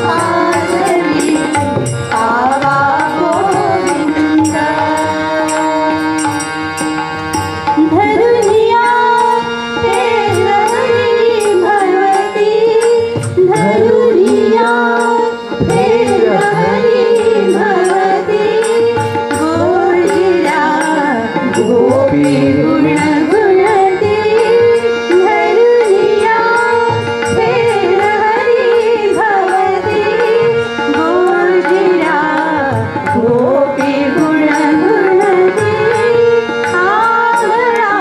वाजवी पावा गोविंद. धरुनिया फेरहरी भगवती, धरुनिया फेरहरी भगवती, गोजिरा गोपी गुणगुणती, धरुनिया फेरहरी भगवती, गोजिरा गोपी गुणगुणती, आवळा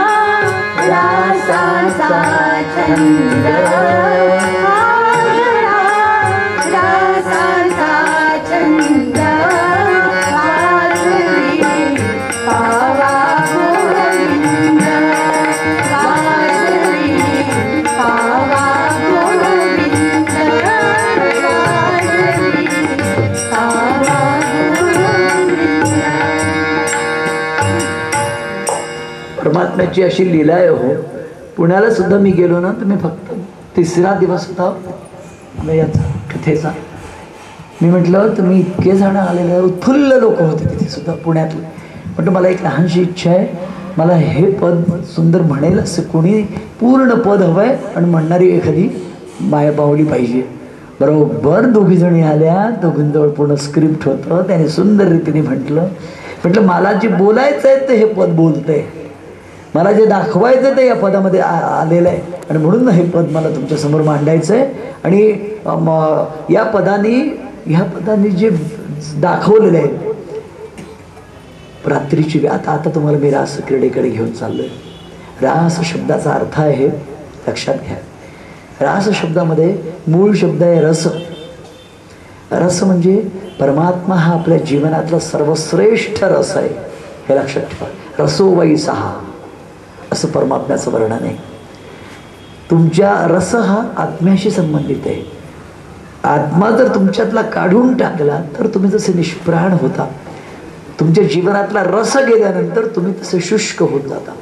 रासाचा छंद, आवळा रासाचा छंद, वाजवी पावा गोविंद, वाजवी पावा गोविंद, वाजवी पावा गोविंद. परमात्म्याची अशी लीला आहे हो. पुण्याला सुद्धा मी गेलो ना, तर मी फक्त 3रा दिवस होता, याचा कथेचा. मी म्हटलं तुम्ही इतके जण आलेले, उत्फुल्ल लोक होते तिथे सुद्धा पुण्यातले. म्हटलं मला एक लहानशी इच्छा आहे, मला हे पद सुंदर म्हणेल असं कोणी पूर्ण पद हवं आहे आणि म्हणणारी एखादी माया पावली पाहिजे. बरोबर दोघी जणी आल्या, दोघींजवळ पूर्ण स्क्रिप्ट होतं, त्याने सुंदर रीतीने म्हटलं मला जे बोलायचं आहे ते हे पद बोलतंय, मला जे दाखवायचं ते या पदामध्ये आलेलं आहे आणि म्हणून हे पद मला तुमच्यासमोर मांडायचं आहे. आणि या पदाने जे दाखवलेलं आहे रात्रीची, आता तुम्हाला मी रास क्रीडेकडे घेऊन चाललोय. रास शब्दाचा अर्थ आहे, लक्षात घ्या. रास शब्दामध्ये मूळ शब्द आहे रस. रस म्हणजे परमात्मा हा आपल्या जीवनातला सर्वश्रेष्ठ रस आहे, हे लक्षात ठेवा. रसो वै सहा असं परमात्म्याचं वर्णन आहे. तुमच्या रस हा आत्म्याशी संबंधित आहे. आत्मा जर तुमच्यातला काढून टाकला तर तुम्ही जसे निष्प्राण होता, तुमच्या जीवनातला रस गेल्यानंतर तुम्ही तसे शुष्क होत जाता.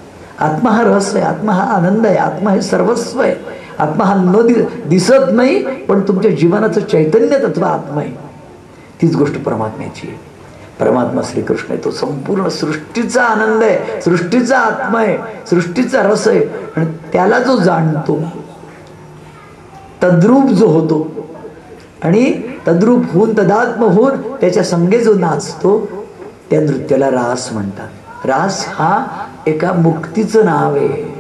आत्मा हा रस आहे, आत्मा हा आनंद आहे, आत्मा हे सर्वस्व आहे. आत्मा हा दिसत नाही पण तुमच्या जीवनाचं चैतन्य तत्व आत्मा आहे. तीच गोष्ट परमात्म्याची आहे. परमात्मा श्रीकृष्ण आहे, तो संपूर्ण सृष्टीचा आनंद आहे, सृष्टीचा आत्मा आहे, सृष्टीचा रस आहे. आणि त्याला जो जाणतो, तद्रूप जो होतो आणि तद्रूप होऊन तदात्म होऊन त्याच्या संगे जो नाचतो त्या नृत्याला रास म्हणतात. रास हा एका मुक्तीचं नाव आहे.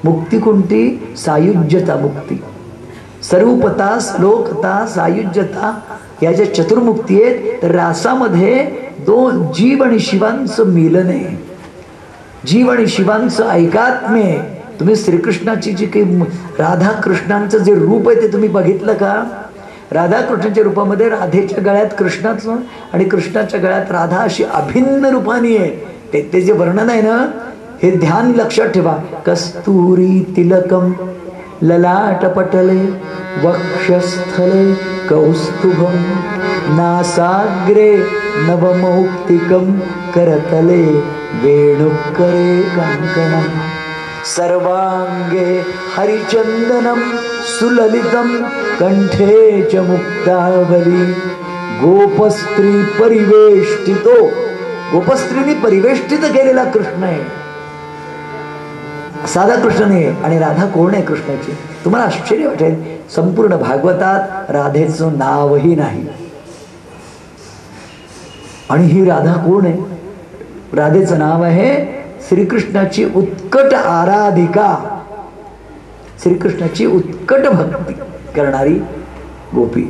मुक्ती कोणती? सायुज्यता मुक्ती. सर्वपता श्लोकता सायुज्यता या ज्या चतुर्मुक्ती आहेत, तर रासामध्ये दोन जीव आणि शिवांचं मिलन आहे, जीव आणि शिवांचं ऐकात्म्य आहे. तुम्ही श्रीकृष्णाची जी काही राधा कृष्णांचं जे रूप आहे ते तुम्ही बघितलं का? राधाकृष्णाच्या रूपामध्ये राधेच्या गळ्यात कृष्णाचं आणि कृष्णाच्या गळ्यात राधा अशी अभिन्न रूपाने आहे. ते जे वर्णन आहे ना, हे ध्यान लक्षात ठेवा. कस्तुरी तिलकम ललाटपटले वक्षस्थले कौस्तुभम नासाग्रे नवमौक्तिकम करतले वेणुकरे कंकणम सर्वांगे हरिचंदनम सुललितम कंठे च मुक्तावली गोपस्त्री परिवेष्टितो. गोपस्त्रीने परिवेष्टित केलेला कृष्ण आहे, साधा कृष्ण नाही. आणि राधा कोण आहे कृष्णाची? तुम्हाला आश्चर्य वाटेल, संपूर्ण भागवतात राधेचं नावही नाही. आणि ही राधा कोण आहे? राधेचं नाव आहे श्रीकृष्णाची उत्कट आराधिका, श्रीकृष्णाची उत्कट भक्ती करणारी गोपी.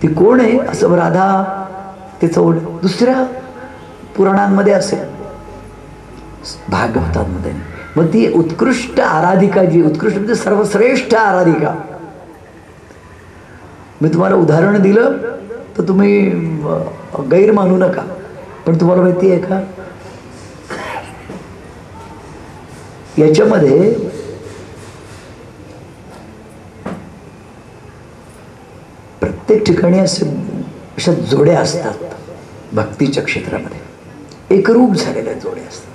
ती कोण आहे असं राधा तिचं दुसऱ्या पुराणांमध्ये असेल, भागवतांमध्ये. मग ती उत्कृष्ट आराधिका, जी उत्कृष्ट म्हणजे सर्वश्रेष्ठ आराधिका. मी तुम्हाला उदाहरण दिलं तर तुम्ही गैर मानू नका, पण तुम्हाला माहिती आहे का, याच्यामध्ये प्रत्येक ठिकाणी अशा जोड्या असतात. भक्तीच्या क्षेत्रामध्ये एकरूप झालेल्या जोड्या असतात.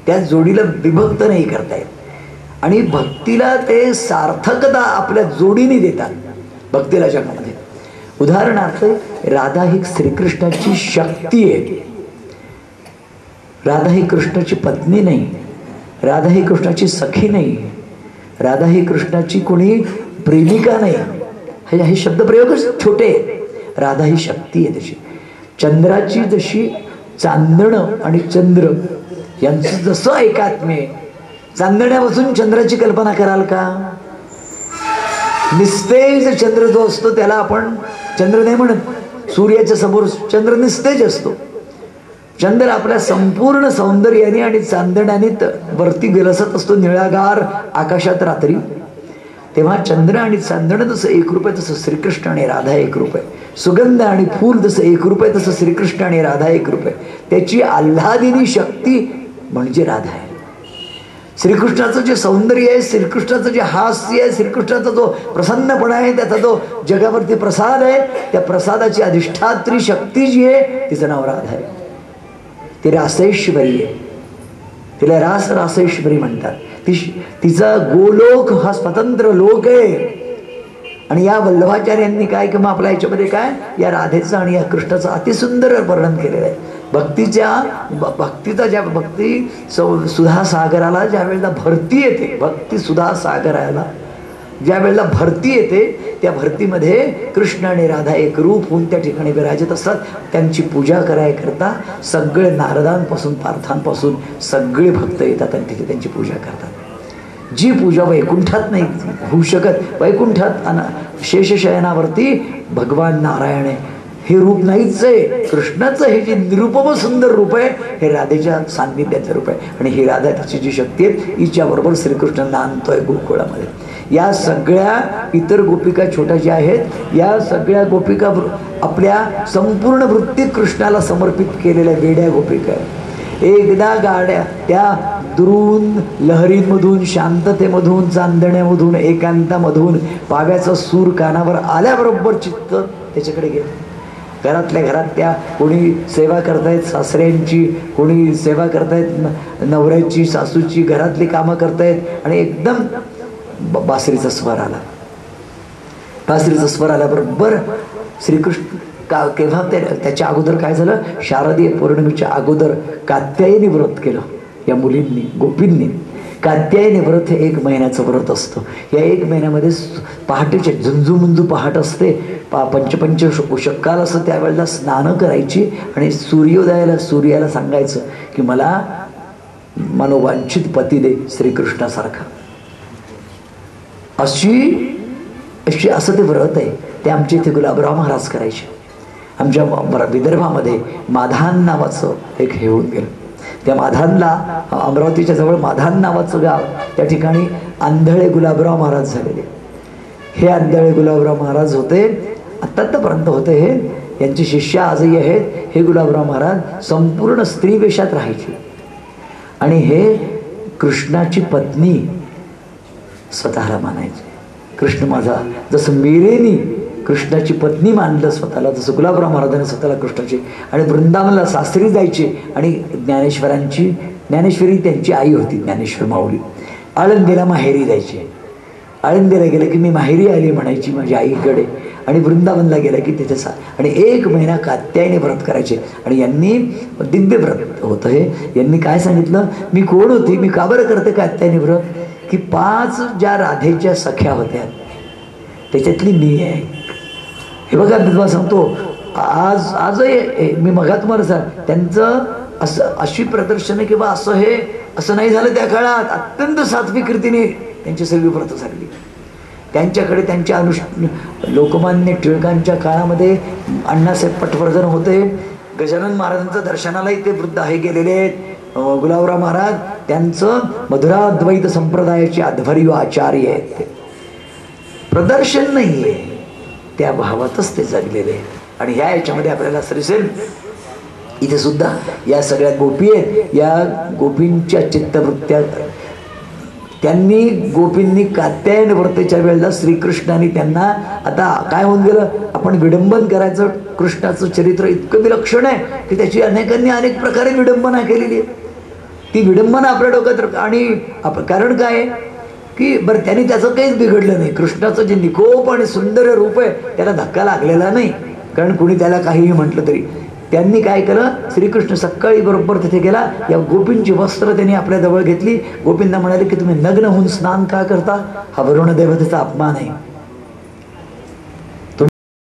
त्या जोडीला विभक्त नाही करता येत. आणि भक्तीला ते सार्थकता आपल्या जोडीने देतात भक्तीला जगामध्ये. उदाहरणार्थ राधा ही श्रीकृष्णाची शक्ती आहे. राधा ही कृष्णाची पत्नी नाही, राधा ही कृष्णाची सखी नाही, राधा ही कृष्णाची कोणी प्रेमिका नाही. हे शब्दप्रयोगच छोटे आहेत. राधा ही शक्ती आहे. तशी चंद्राची जशी चांदणं आणि चंद्र यांचं जसं एकात्म्य, चांदण्यापासून चंद्राची कल्पना कराल का? निस्तेज चंद्र जो असतो त्याला आपण चंद्र नाही म्हणत. सूर्याच्या समोर चंद्र निस्तेज असतो. चंद्र आपल्या संपूर्ण सौंदर्याने आणि चांदण्याने वरती विलसत असतो निळागार आकाशात रात्री. तेव्हा चंद्र आणि चांदणं जसं एकरूप आहे तसं श्रीकृष्ण आणि राधा एकरूप आहे. सुगंध आणि फूल जसं एकरूप आहे तसं श्रीकृष्ण आणि राधा एकरूप आहे. त्याची आल्हादिनी शक्ती म्हणजे राधा आहे. श्रीकृष्णाचं जे सौंदर्य आहे, श्रीकृष्णाचं जे हास्य आहे, श्रीकृष्णाचा जो प्रसन्नपणा आहे, त्याचा जो जगावरती प्रसाद आहे, त्या प्रसादाची अधिष्ठात्री शक्ती जी आहे तिचं नाव राधा आहे. ती रासेश्वरी आहे. तिला रासेश्वरी म्हणतात. तिचा गोलोक हा स्वतंत्र लोक आहे. आणि या वल्लभाचार्यांनी काय किंवा आपल्या याच्यामध्ये काय या राधेचं आणि या कृष्णाचं अतिसुंदर वर्णन केलेलं आहे. भक्तीचा ज्या भक्ती सुधा सागराला ज्या वेळेला भरती येते, भक्ती सुधा सागराला ज्या वेळेला भरती येते, त्या भरतीमध्ये कृष्ण आणि राधा एक रूप होऊन त्या ठिकाणी विराजत असतात. त्यांची पूजा करायकरता सगळे नारदांपासून पार्थांपासून सगळे भक्त येतात आणि तिथे त्यांची पूजा करतात. जी पूजा वैकुंठात नाही होऊ शकत, वैकुंठात शेषशयनावरती भगवान नारायण आहे, हे रूप नाहीच आहे. कृष्णाचं हे जे निरुपम सुंदर रूप आहे हे राधेच्या सान्निध्याचं रूप आहे. आणि ही राधा तिची जी शक्ती आहे हिच्याबरोबर श्रीकृष्णांना आणतोय गोकुळामध्ये. या सगळ्या इतर गोपिका छोट्या ज्या आहेत, या सगळ्या गोपिका आपल्या संपूर्ण वृत्ती कृष्णाला समर्पित केलेल्या वेड्या गोपिका आहेत. एकदा गाड्या त्या दुरून लहरींमधून, शांततेमधून, चांदण्यामधून, एकांतामधून पाव्याचा सूर कानावर आल्याबरोबर चित्त त्याच्याकडे गेलं. घरातल्या घरात त्या कोणी सेवा करतायत सासऱ्यांची, कोणी सेवा करतायत नवऱ्याची, सासूची, घरातली कामं करतायत आणि एकदम बासरीचा स्वर आला. बासरीचा स्वर आल्याबरोबर श्रीकृष्ण केव्हा त्याच्या अगोदर काय झालं, शारदीय पौर्णिमेच्या अगोदर कात्यायनी व्रत केलं या मुलींनी, गोपींनी. कात्यायनी व्रत हे 1 महिन्याचं व्रत असतं. या 1 महिन्यामध्ये पहाटेचे झुंजूमुंजू पहाट असते, पंचपंच उशक्काल असं त्यावेळेला स्नानं करायची आणि सूर्याला सांगायचं की मला मनोवांछित पती दे श्रीकृष्णासारखा. असं ते व्रत आहे. ते आमच्या इथे गुलाबराव महाराज करायचे. आमच्या विदर्भामध्ये माधान नावाचं एक हे होऊन गेलं. त्या माधानला, अमरावतीच्या जवळ माधान नावाचं गाव, त्या ठिकाणी आंधळे गुलाबराव महाराज झालेले. हे आंधळे गुलाबराव महाराज होते, आत्तापर्यंत होते. हे यांचे शिष्य आजही आहेत. हे गुलाबराव महाराज संपूर्ण स्त्री वेशात राहायचे आणि हे कृष्णाची पत्नी स्वतःला मानायचे. कृष्ण माझा, जसं मीरेनी कृष्णाची पत्नी मानलं स्वतःला, जसं गुलाबराव महाराजांनी स्वतःला कृष्णाची. आणि वृंदावनला सासरी जायचे आणि ज्ञानेश्वरी त्यांची आई होती, ज्ञानेश्वर माऊली. आळंदीला माहेरी जायचे. आळंदीला गेलं की मी माहेरी आली म्हणायची माझ्या आईकडे. आणि वृंदावनला गेलं की तिथे आणि 1 महिना कात्यायनी व्रत करायचे. आणि यांनी दिव्य व्रत होतं हे. यांनी काय सांगितलं, मी कोण होती, मी का बरं करते कात्यायनी व्रत, की 5 ज्या राधेच्या सख्या होत्या त्याच्यातली मी आहे. हे बघा मी तुम्हाला सांगतो, आजही मी मघा तुम्हाला सांग, त्यांचं अशी प्रदर्शनं किंवा असं नाही झालं. त्या काळात अत्यंत सात्विक रीतीने त्यांची सगळी व्रत झाली. त्यांच्याकडे त्यांच्या लोकमान्य टिळकांच्या काळामध्ये अण्णासाहेब पटवर्धन होते. गजानन महाराजांचं दर्शनालाही ते वृद्ध हे गेलेले आहेत. गुलाबराव महाराज त्यांचं मधुराद्वैत संप्रदायाचे आध्वर्य आचार्य आहेत. ते प्रदर्शन नाही आहे, त्या भावातच ते जगलेले आहेत. आणि ह्या याच्यामध्ये आपल्याला दिसेल इथे सुद्धा या सगळ्या गोपी आहेत. या गोपींच्या चित्तवृत्त्या गोपींनी कात्यायन व्रतेच्या वेळेला श्रीकृष्णाने त्यांना, आता काय होऊन गेलं, आपण विडंबन करायचं. कृष्णाचं चरित्र इतकं विलक्षण आहे की त्याची अनेकांनी अनेक प्रकारे विडंबना केलेली आहे. ती विडंबना आपल्या डोक्यात आणि कारण काय की बरं त्यांनी त्याचं काहीच बिघडलं नाही. कृष्णाचं जे निकोप आणि सुंदर रूप आहे त्याला धक्का लागलेला नाही, कारण कुणी त्याला काहीही म्हटलं तरी. त्यांनी काय केलं, श्रीकृष्ण सकाळी बरोबर तिथे गेला. या गोपींची वस्त्र त्यांनी आपल्या जवळ घेतली. गोपींना म्हणाले की तुम्ही नग्न होऊन स्नान का करता, हा वरुण देवतेचा अपमान आहे.